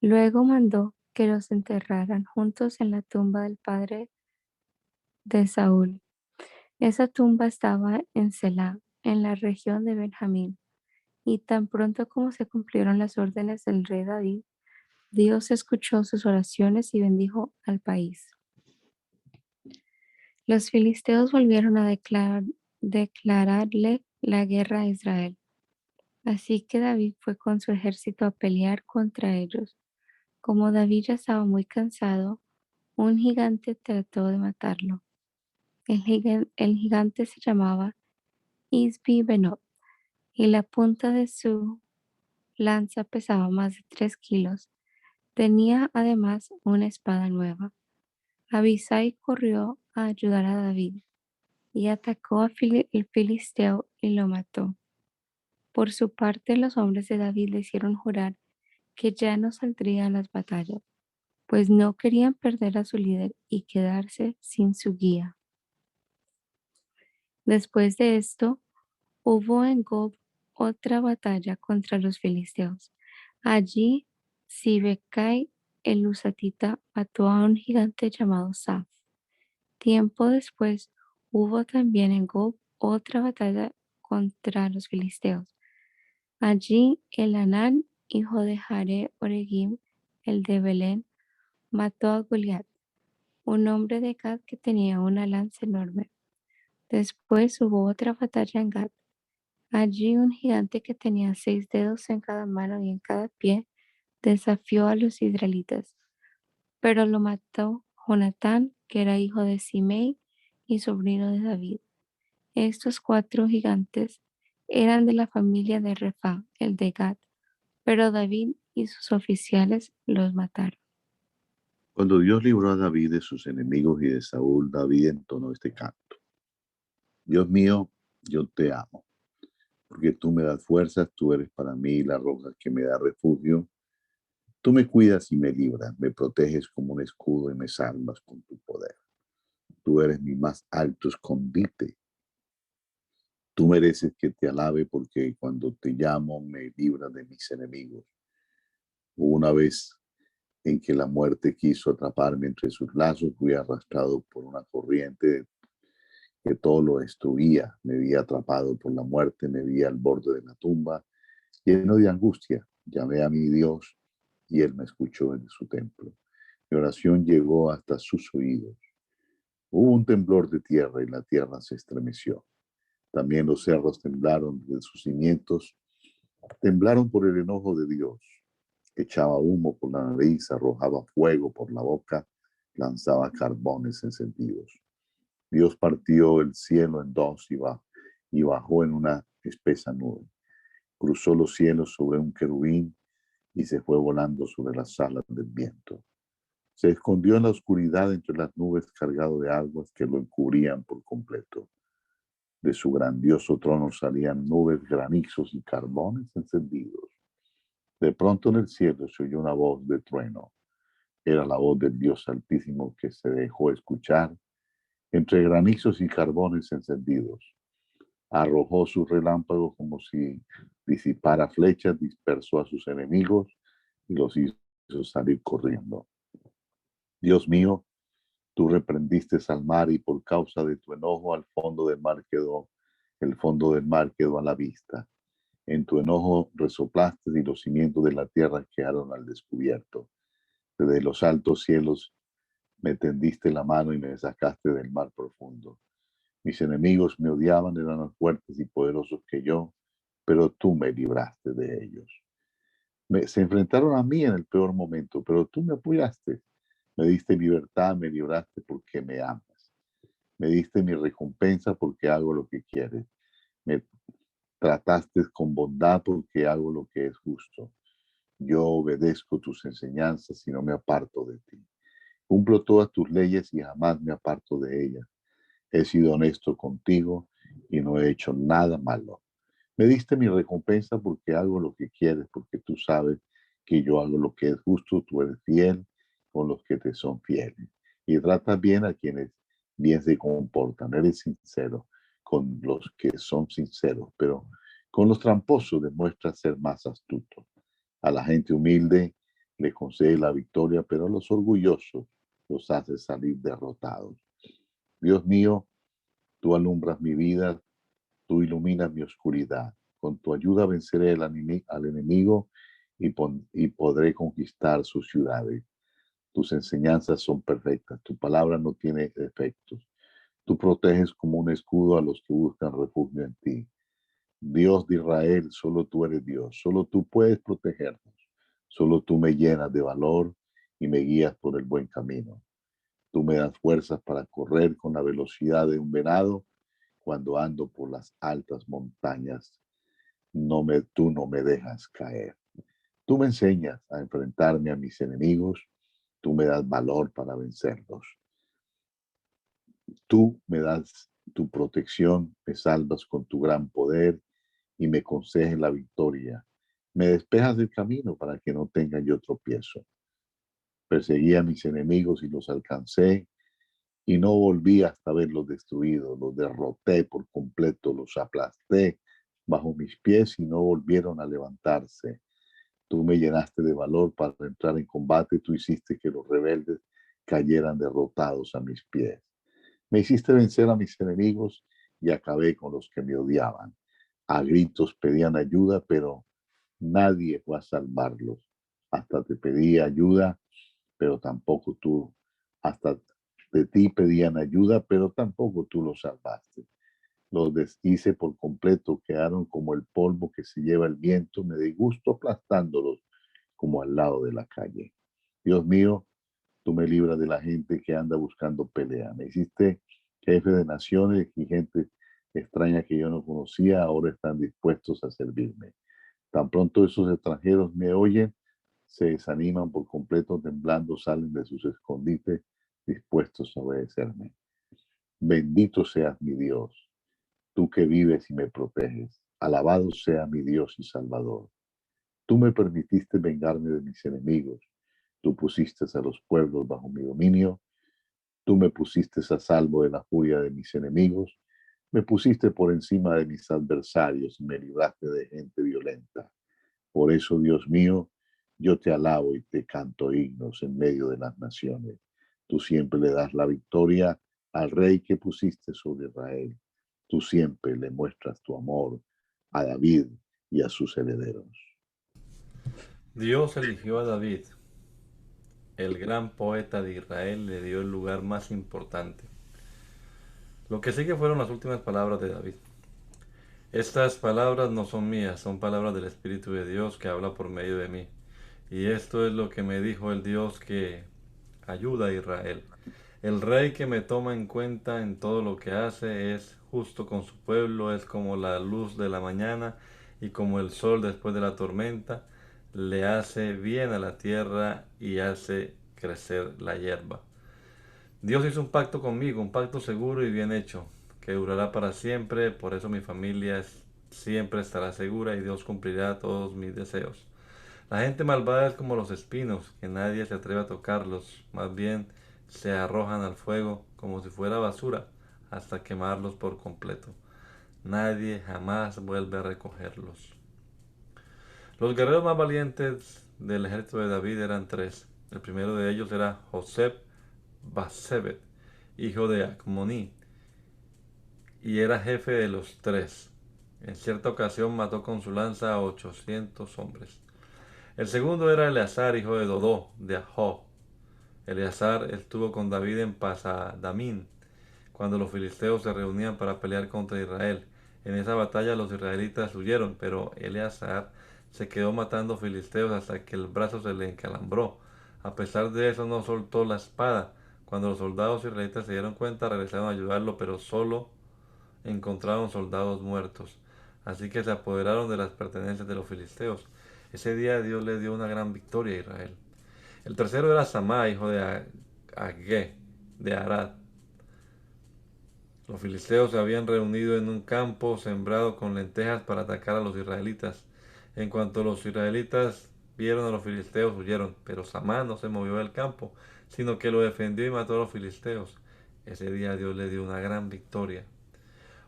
Luego mandó que los enterraran juntos en la tumba del padre de Saúl. Esa tumba estaba en Selá, en la región de Benjamín. Y tan pronto como se cumplieron las órdenes del rey David, Dios escuchó sus oraciones y bendijo al país. Los filisteos volvieron a declararle la guerra a Israel. Así que David fue con su ejército a pelear contra ellos. Como David ya estaba muy cansado, un gigante trató de matarlo. El gigante se llamaba Isbi Benob y la punta de su lanza pesaba más de 3 kilos. Tenía además una espada nueva. Abisai corrió a ayudar a David y atacó el filisteo y lo mató. Por su parte, los hombres de David le hicieron jurar que ya no saldría a las batallas, pues no querían perder a su líder y quedarse sin su guía. Después de esto, hubo en Gob otra batalla contra los filisteos. Allí, Sibecai el Husatita mató a un gigante llamado Saf. Tiempo después, hubo también en Gob otra batalla contra los filisteos. Allí, Elhanán, hijo de Jare Oregim, el de Belén, mató a Goliat, un hombre de Gad que tenía una lanza enorme. Después hubo otra batalla en Gad. Allí un gigante que tenía 6 dedos en cada mano y en cada pie desafió a los israelitas, pero lo mató Jonatán, que era hijo de Simei y sobrino de David. Estos 4 gigantes eran de la familia de Refa, el de Gad, pero David y sus oficiales los mataron. Cuando Dios libró a David de sus enemigos y de Saúl, David entonó este canto. Dios mío, yo te amo, porque tú me das fuerzas, tú eres para mí la roca que me da refugio. Tú me cuidas y me libras, me proteges como un escudo y me salvas con tu poder. Tú eres mi más alto escondite. Tú mereces que te alabe porque cuando te llamo me libras de mis enemigos. Hubo una vez en que la muerte quiso atraparme entre sus lazos, fui arrastrado por una corriente que todo lo destruía. Me vi atrapado por la muerte, me vi al borde de la tumba, lleno de angustia. Llamé a mi Dios y Él me escuchó en su templo. Mi oración llegó hasta sus oídos. Hubo un temblor de tierra y la tierra se estremeció. También los cerros temblaron de sus cimientos, temblaron por el enojo de Dios. echaba humo por la nariz, arrojaba fuego por la boca, lanzaba carbones encendidos. Dios partió el cielo en dos y bajó en una espesa nube. Cruzó los cielos sobre un querubín y se fue volando sobre las alas del viento. Se escondió en la oscuridad entre las nubes cargado de aguas que lo encubrían por completo. De su grandioso trono salían nubes, granizos y carbones encendidos. De pronto en el cielo se oyó una voz de trueno. Era la voz del Dios Altísimo que se dejó escuchar entre granizos y carbones encendidos. Arrojó sus relámpagos como si disipara flechas, dispersó a sus enemigos y los hizo salir corriendo. Dios mío, tú reprendiste al mar y por causa de tu enojo el fondo del mar quedó a la vista. En tu enojo resoplaste y los cimientos de la tierra quedaron al descubierto. Desde los altos cielos me tendiste la mano y me sacaste del mar profundo. Mis enemigos me odiaban, eran más fuertes y poderosos que yo, pero tú me libraste de ellos. Se enfrentaron a mí en el peor momento, pero tú me apoyaste. Me diste libertad, me libraste porque me amas. Me diste mi recompensa porque hago lo que quieres. Me trataste con bondad porque hago lo que es justo. Yo obedezco tus enseñanzas y no me aparto de ti. Cumplo todas tus leyes y jamás me aparto de ellas. He sido honesto contigo y no he hecho nada malo. Me diste mi recompensa porque hago lo que quieres, porque tú sabes que yo hago lo que es justo, tú eres fiel con los que te son fieles. Y tratas bien a quienes bien se comportan. Eres sincero con los que son sinceros, pero con los tramposos demuestras ser más astuto. A la gente humilde le concede la victoria, pero a los orgullosos los hace salir derrotados. Dios mío, tú alumbras mi vida, tú iluminas mi oscuridad. Con tu ayuda venceré al enemigo y podré conquistar sus ciudades. Tus enseñanzas son perfectas, tu palabra no tiene defectos. Tú proteges como un escudo a los que buscan refugio en ti. Dios de Israel, solo tú eres Dios, solo tú puedes protegernos. Solo tú me llenas de valor y me guías por el buen camino. Tú me das fuerzas para correr con la velocidad de un venado cuando ando por las altas montañas. Tú no me dejas caer. Tú me enseñas a enfrentarme a mis enemigos. Tú me das valor para vencerlos. Tú me das tu protección, me salvas con tu gran poder y me concedes la victoria. Me despejas del camino para que no tenga yo tropiezo. Perseguí a mis enemigos y los alcancé y no volví hasta verlos destruidos. Los derroté por completo, los aplasté bajo mis pies y no volvieron a levantarse. Tú me llenaste de valor para entrar en combate. Tú hiciste que los rebeldes cayeran derrotados a mis pies. Me hiciste vencer a mis enemigos y acabé con los que me odiaban. A gritos pedían ayuda, pero nadie fue a salvarlos. Hasta te pedí ayuda, pero tampoco tú. Hasta de ti pedían ayuda, pero tampoco tú los salvaste. Los deshice por completo, quedaron como el polvo que se lleva el viento. Me di gusto aplastándolos como al lado de la calle. Dios mío, tú me libras de la gente que anda buscando pelea. Me hiciste jefe de naciones y gente extraña que yo no conocía, ahora están dispuestos a servirme. Tan pronto esos extranjeros me oyen, se desaniman por completo, temblando, salen de sus escondites, dispuestos a obedecerme. Bendito seas mi Dios, tú que vives y me proteges. Alabado sea mi Dios y Salvador. Tú me permitiste vengarme de mis enemigos. Tú pusiste a los pueblos bajo mi dominio. Tú me pusiste a salvo de la furia de mis enemigos. Me pusiste por encima de mis adversarios y me libraste de gente violenta. Por eso, Dios mío, yo te alabo y te canto himnos en medio de las naciones. Tú siempre le das la victoria al rey que pusiste sobre Israel. Tú siempre le muestras tu amor a David y a sus herederos. Dios eligió a David, el gran poeta de Israel, le dio el lugar más importante. Lo que sigue fueron las últimas palabras de David. Estas palabras no son mías, son palabras del Espíritu de Dios que habla por medio de mí. Y esto es lo que me dijo el Dios que ayuda a Israel. El rey que me toma en cuenta en todo lo que hace es justo con su pueblo, es como la luz de la mañana y como el sol después de la tormenta, le hace bien a la tierra y hace crecer la hierba. Dios hizo un pacto conmigo, un pacto seguro y bien hecho, que durará para siempre, por eso mi familia siempre estará segura y Dios cumplirá todos mis deseos. La gente malvada es como los espinos, que nadie se atreve a tocarlos, más bien se arrojan al fuego como si fuera basura, hasta quemarlos por completo. Nadie jamás vuelve a recogerlos. Los guerreros más valientes del ejército de David eran tres. El primero de ellos era José Basebet, hijo de Acmoní, y era jefe de los tres. En cierta ocasión mató con su lanza a 800 hombres. El segundo era Eleazar, hijo de Dodó, de Ahó. Eleazar estuvo con David en Pasadamín, cuando los filisteos se reunían para pelear contra Israel. En esa batalla los israelitas huyeron, pero Eleazar se quedó matando filisteos hasta que el brazo se le encalambró. A pesar de eso no soltó la espada. Cuando los soldados israelitas se dieron cuenta, regresaron a ayudarlo, pero solo encontraron soldados muertos. Así que se apoderaron de las pertenencias de los filisteos. Ese día Dios le dio una gran victoria a Israel. El tercero era Samá, hijo de Agé, de Arad. Los filisteos se habían reunido en un campo sembrado con lentejas para atacar a los israelitas. En cuanto los israelitas vieron a los filisteos, huyeron, pero Samá no se movió del campo, sino que lo defendió y mató a los filisteos. Ese día Dios le dio una gran victoria.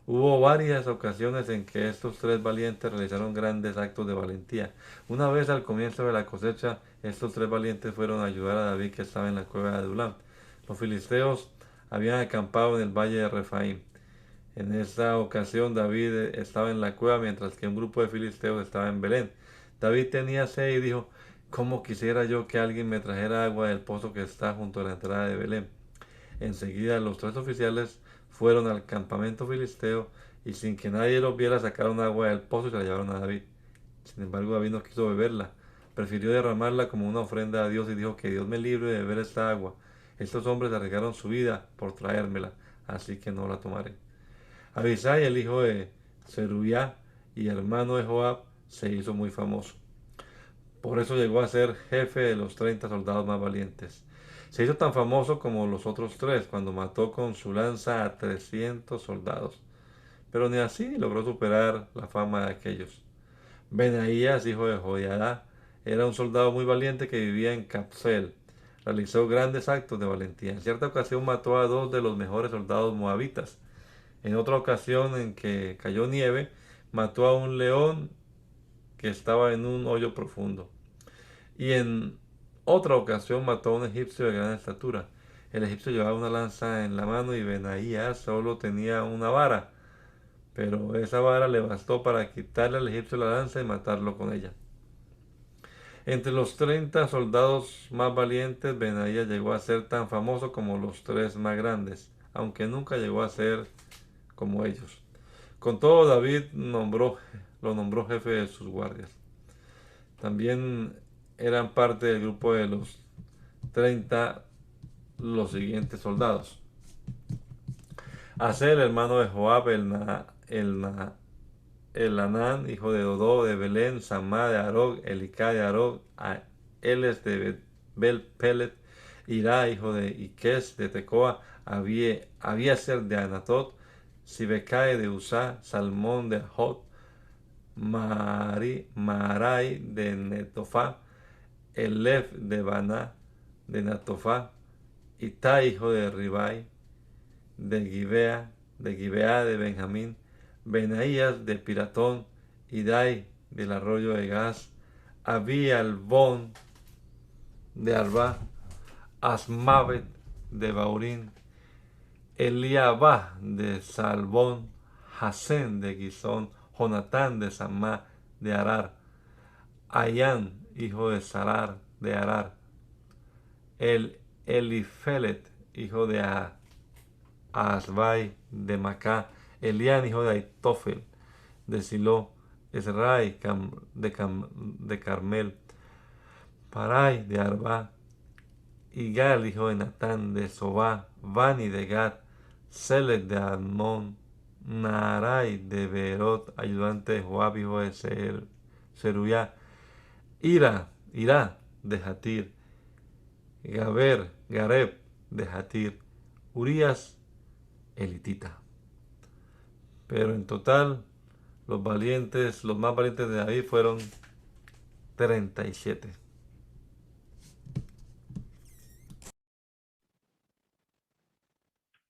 Hubo varias ocasiones en que estos tres valientes realizaron grandes actos de valentía. Una vez al comienzo de la cosecha, estos tres valientes fueron a ayudar a David que estaba en la cueva de Adulam. Los filisteos habían acampado en el valle de Refaim. En esta ocasión David estaba en la cueva mientras que un grupo de filisteos estaba en Belén. David tenía sed y dijo: «¿Cómo quisiera yo que alguien me trajera agua del pozo que está junto a la entrada de Belén?». Enseguida los tres oficiales fueron al campamento filisteo y sin que nadie los viera sacaron agua del pozo y se la llevaron a David. Sin embargo, David no quiso beberla, prefirió derramarla como una ofrenda a Dios y dijo: «Que Dios me libre de beber esta agua. Estos hombres arriesgaron su vida por traérmela, así que no la tomaré». Abisai, el hijo de Zeruiah y hermano de Joab, se hizo muy famoso. Por eso llegó a ser jefe de los 30 soldados más valientes. Se hizo tan famoso como los otros tres cuando mató con su lanza a 300 soldados. Pero ni así logró superar la fama de aquellos. Benaías, hijo de Joiada, era un soldado muy valiente que vivía en Capsel. Realizó grandes actos de valentía. En cierta ocasión mató a dos de los mejores soldados moabitas. En otra ocasión en que cayó nieve, mató a un león que estaba en un hoyo profundo. Y en otra ocasión mató a un egipcio de gran estatura. El egipcio llevaba una lanza en la mano y Benaías solo tenía una vara, pero esa vara le bastó para quitarle al egipcio la lanza y matarlo con ella. Entre los 30 soldados más valientes, Benaías llegó a ser tan famoso como los tres más grandes, aunque nunca llegó a ser como ellos. Con todo, David lo nombró jefe de sus guardias. También eran parte del grupo de los 30 los siguientes soldados: Asel, hermano de Joab, el Anán, hijo de Dodó de Belén; Samá de Arog, Elicá de Arog, Eles de Bel-Pelet; Irá, hijo de Iques de Tecoa; Abieser de Anatot; Sibecae de Usá; Salmón de Ahot; Marai de Netofá; Elef de Baná de Natofá; Itai, hijo de Ribai de Gibeá de Benjamín; Benaías de Piratón; Idai del arroyo de Gaz; Albón de Arba; Asmavet de Baurín; Eliabá de Salbón; Hasén de Gizón; Jonatán de Samá de Arar; Ayán, hijo de Sarar de Arar; Elifelet, hijo de Asbai de Macá; Elián, hijo de Aitofel de Silo; Esrai de Carmel; Parai de Arba, Igal, hijo de Natán, de Sobá, Bani de Gad, Selec de Admón, Naharai de Beerot, ayudante de Joab, hijo de Seruyá, Irá de Jatir, Gareb de Jatir, Urías elitita. Pero en total, los más valientes de David fueron 37.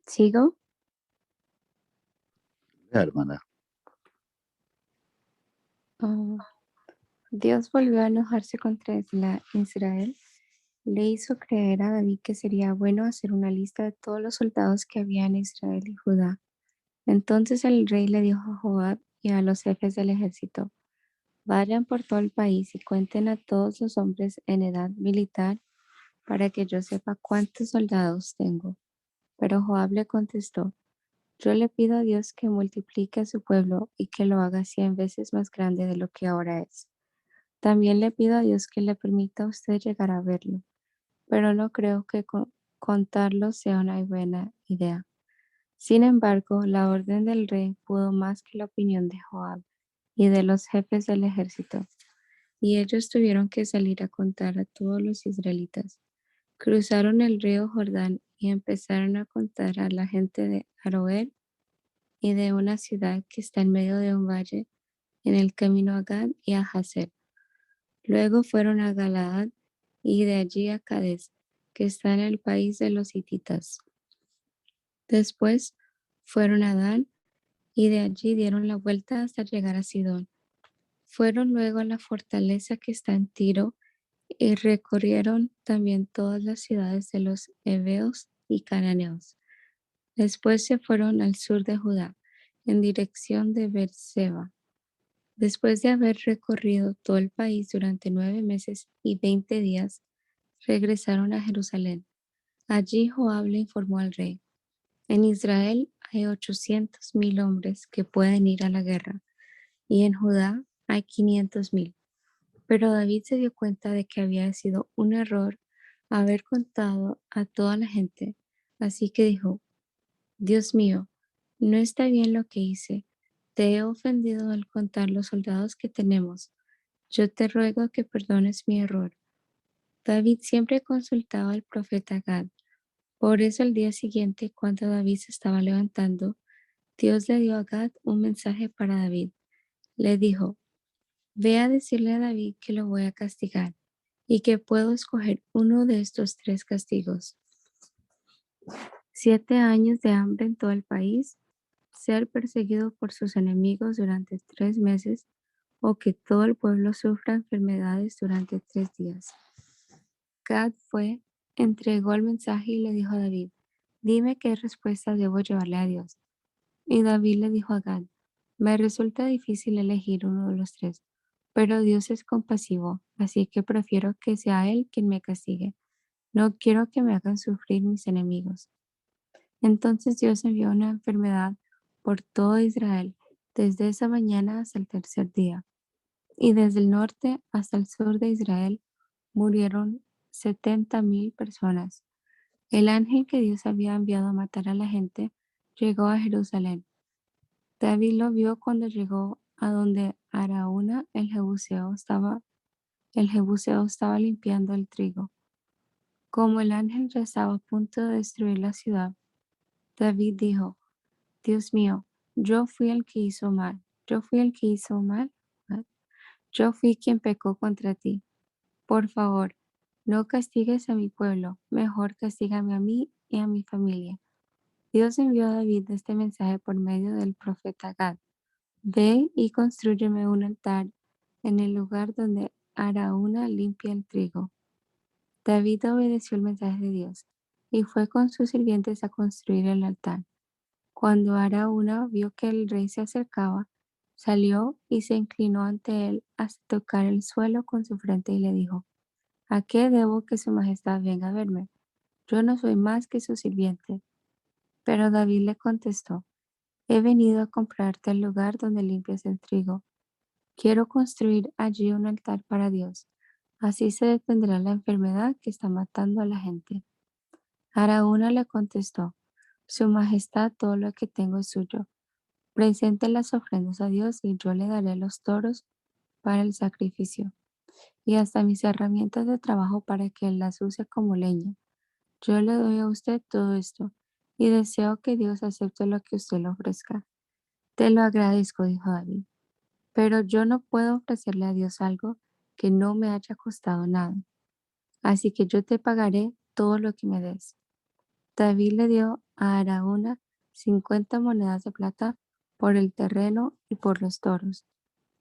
¿Sigo? La hermana, Ah, Dios volvió a enojarse contra Israel. Le hizo creer a David que sería bueno hacer una lista de todos los soldados que había en Israel y Judá. Entonces el rey le dijo a Joab y a los jefes del ejército: vayan por todo el país y cuenten a todos los hombres en edad militar para que yo sepa cuántos soldados tengo. Pero Joab le contestó: yo le pido a Dios que multiplique a su pueblo y que lo haga 100 veces más grande de lo que ahora es. También le pido a Dios que le permita a usted llegar a verlo, pero no creo que contarlo sea una buena idea. Sin embargo, la orden del rey pudo más que la opinión de Joab y de los jefes del ejército, y ellos tuvieron que salir a contar a todos los israelitas. Cruzaron el río Jordán y empezaron a contar a la gente de Aroer y de una ciudad que está en medio de un valle en el camino a Gad y a Jazer. Luego fueron a Galaad y de allí a Cades, que está en el país de los hititas. Después fueron a Dan y de allí dieron la vuelta hasta llegar a Sidón. Fueron luego a la fortaleza que está en Tiro y recorrieron también todas las ciudades de los heveos y cananeos. Después se fueron al sur de Judá, en dirección de Beerseba. Después de haber recorrido todo el país durante 9 meses y 20 días, regresaron a Jerusalén. Allí Joab le informó al rey: en Israel hay 800,000 hombres que pueden ir a la guerra, y en Judá hay 500,000. Pero David se dio cuenta de que había sido un error haber contado a toda la gente, así que dijo: Dios mío, no está bien lo que hice. Te he ofendido al contar los soldados que tenemos. Yo te ruego que perdones mi error. David siempre consultaba al profeta Gad. Por eso al día siguiente, cuando David se estaba levantando, Dios le dio a Gad un mensaje para David. Le dijo: ve a decirle a David que lo voy a castigar y que puedo escoger uno de estos 3 castigos: 7 años de hambre en todo el país, ser perseguido por sus enemigos durante 3 meses, o que todo el pueblo sufra enfermedades durante 3 días. Gad fue, entregó el mensaje y le dijo a David: dime qué respuesta debo llevarle a Dios. Y David le dijo a Gad: me resulta difícil elegir uno de los 3, pero Dios es compasivo, así que prefiero que sea Él quien me castigue. No quiero que me hagan sufrir mis enemigos. Entonces Dios envió una enfermedad por todo Israel, desde esa mañana hasta el tercer día, y desde el norte hasta el sur de Israel murieron 70,000 personas. El ángel que Dios había enviado a matar a la gente llegó a Jerusalén. David lo vio cuando llegó a donde Araúna el jebuseo estaba limpiando el trigo. Como el ángel ya estaba a punto de destruir la ciudad, David dijo: Dios mío, yo fui el que hizo mal, yo fui quien pecó contra ti. Por favor, no castigues a mi pueblo, mejor castígame a mí y a mi familia. Dios envió a David este mensaje por medio del profeta Gad: ve y constrúyeme un altar en el lugar donde Araúna limpia el trigo. David obedeció el mensaje de Dios y fue con sus sirvientes a construir el altar. Cuando Araúna vio que el rey se acercaba, salió y se inclinó ante él hasta tocar el suelo con su frente y le dijo: ¿a qué debo que su majestad venga a verme? Yo no soy más que su sirviente. Pero David le contestó: he venido a comprarte el lugar donde limpias el trigo. Quiero construir allí un altar para Dios. Así se detendrá la enfermedad que está matando a la gente. Araúna le contestó, Su Majestad, todo lo que tengo es suyo. Presente las ofrendas a Dios y yo le daré los toros para el sacrificio y hasta mis herramientas de trabajo para que él las use como leña. Yo le doy a usted todo esto y deseo que Dios acepte lo que usted le ofrezca. Te lo agradezco, dijo David, pero yo no puedo ofrecerle a Dios algo que no me haya costado nada. Así que yo te pagaré todo lo que me des. David le dio a Araúna 50 monedas de plata por el terreno y por los toros,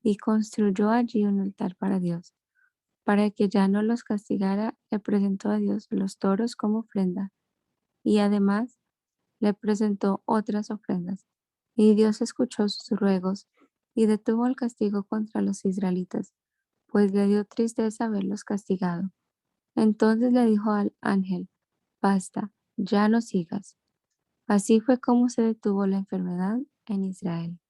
y construyó allí un altar para Dios. Para que ya no los castigara, le presentó a Dios los toros como ofrenda, y además le presentó otras ofrendas. Y Dios escuchó sus ruegos y detuvo el castigo contra los israelitas, pues le dio tristeza verlos castigado. Entonces le dijo al ángel, basta, ya no sigas. Así fue como se detuvo la enfermedad en Israel.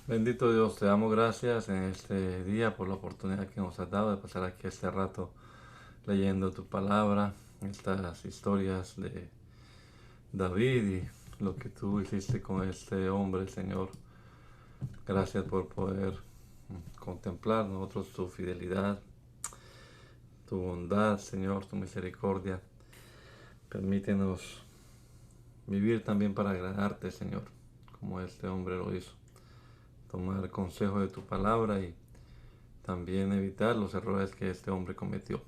Bendito Dios, te damos gracias en este día por la oportunidad que nos has dado de pasar aquí este rato leyendo tu palabra, estas historias de David y lo que tú hiciste con este hombre, Señor. Gracias por poder contemplar nosotros tu fidelidad, tu bondad, Señor, tu misericordia. Permítenos vivir también para agradarte, Señor, como este hombre lo hizo. Tomar consejo de tu palabra y también evitar los errores que este hombre cometió.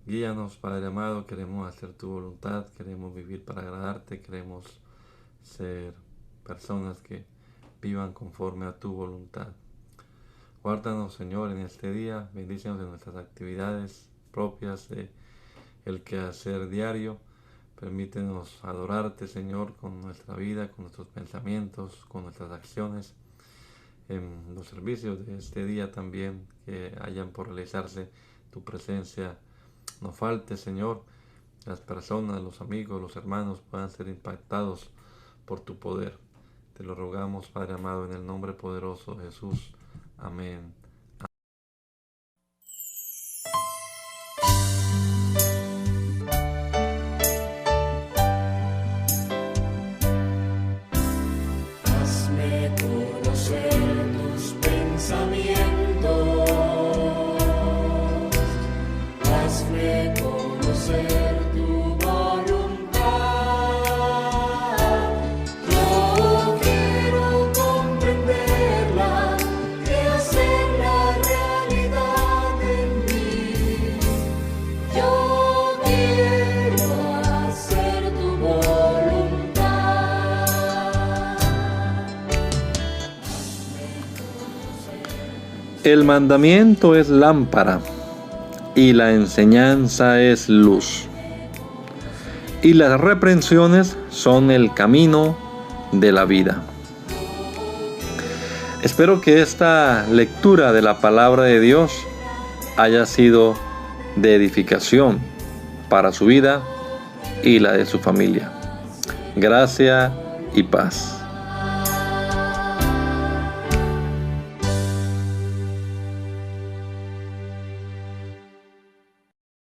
Guíanos, Padre amado, queremos hacer tu voluntad, queremos vivir para agradarte, queremos ser personas que vivan conforme a tu voluntad. Guárdanos, Señor, en este día, bendícenos en nuestras actividades propias de el quehacer diario. Permítenos adorarte, Señor, con nuestra vida, con nuestros pensamientos, con nuestras acciones. En los servicios de este día también que hayan por realizarse, tu presencia no falte, Señor. Las personas, los amigos, los hermanos puedan ser impactados por tu poder. Te lo rogamos, Padre amado, en el nombre poderoso de Jesús. Amén. Hazme conocer tus pensamientos, hazme conocer tu voluntad. Yo quiero comprenderla y hacerla realidad en mí. Yo quiero hacer tu voluntad. El mandamiento es lámpara y la enseñanza es luz. Y las reprensiones son el camino de la vida. Espero que esta lectura de la palabra de Dios haya sido de edificación para su vida y la de su familia. Gracia y paz.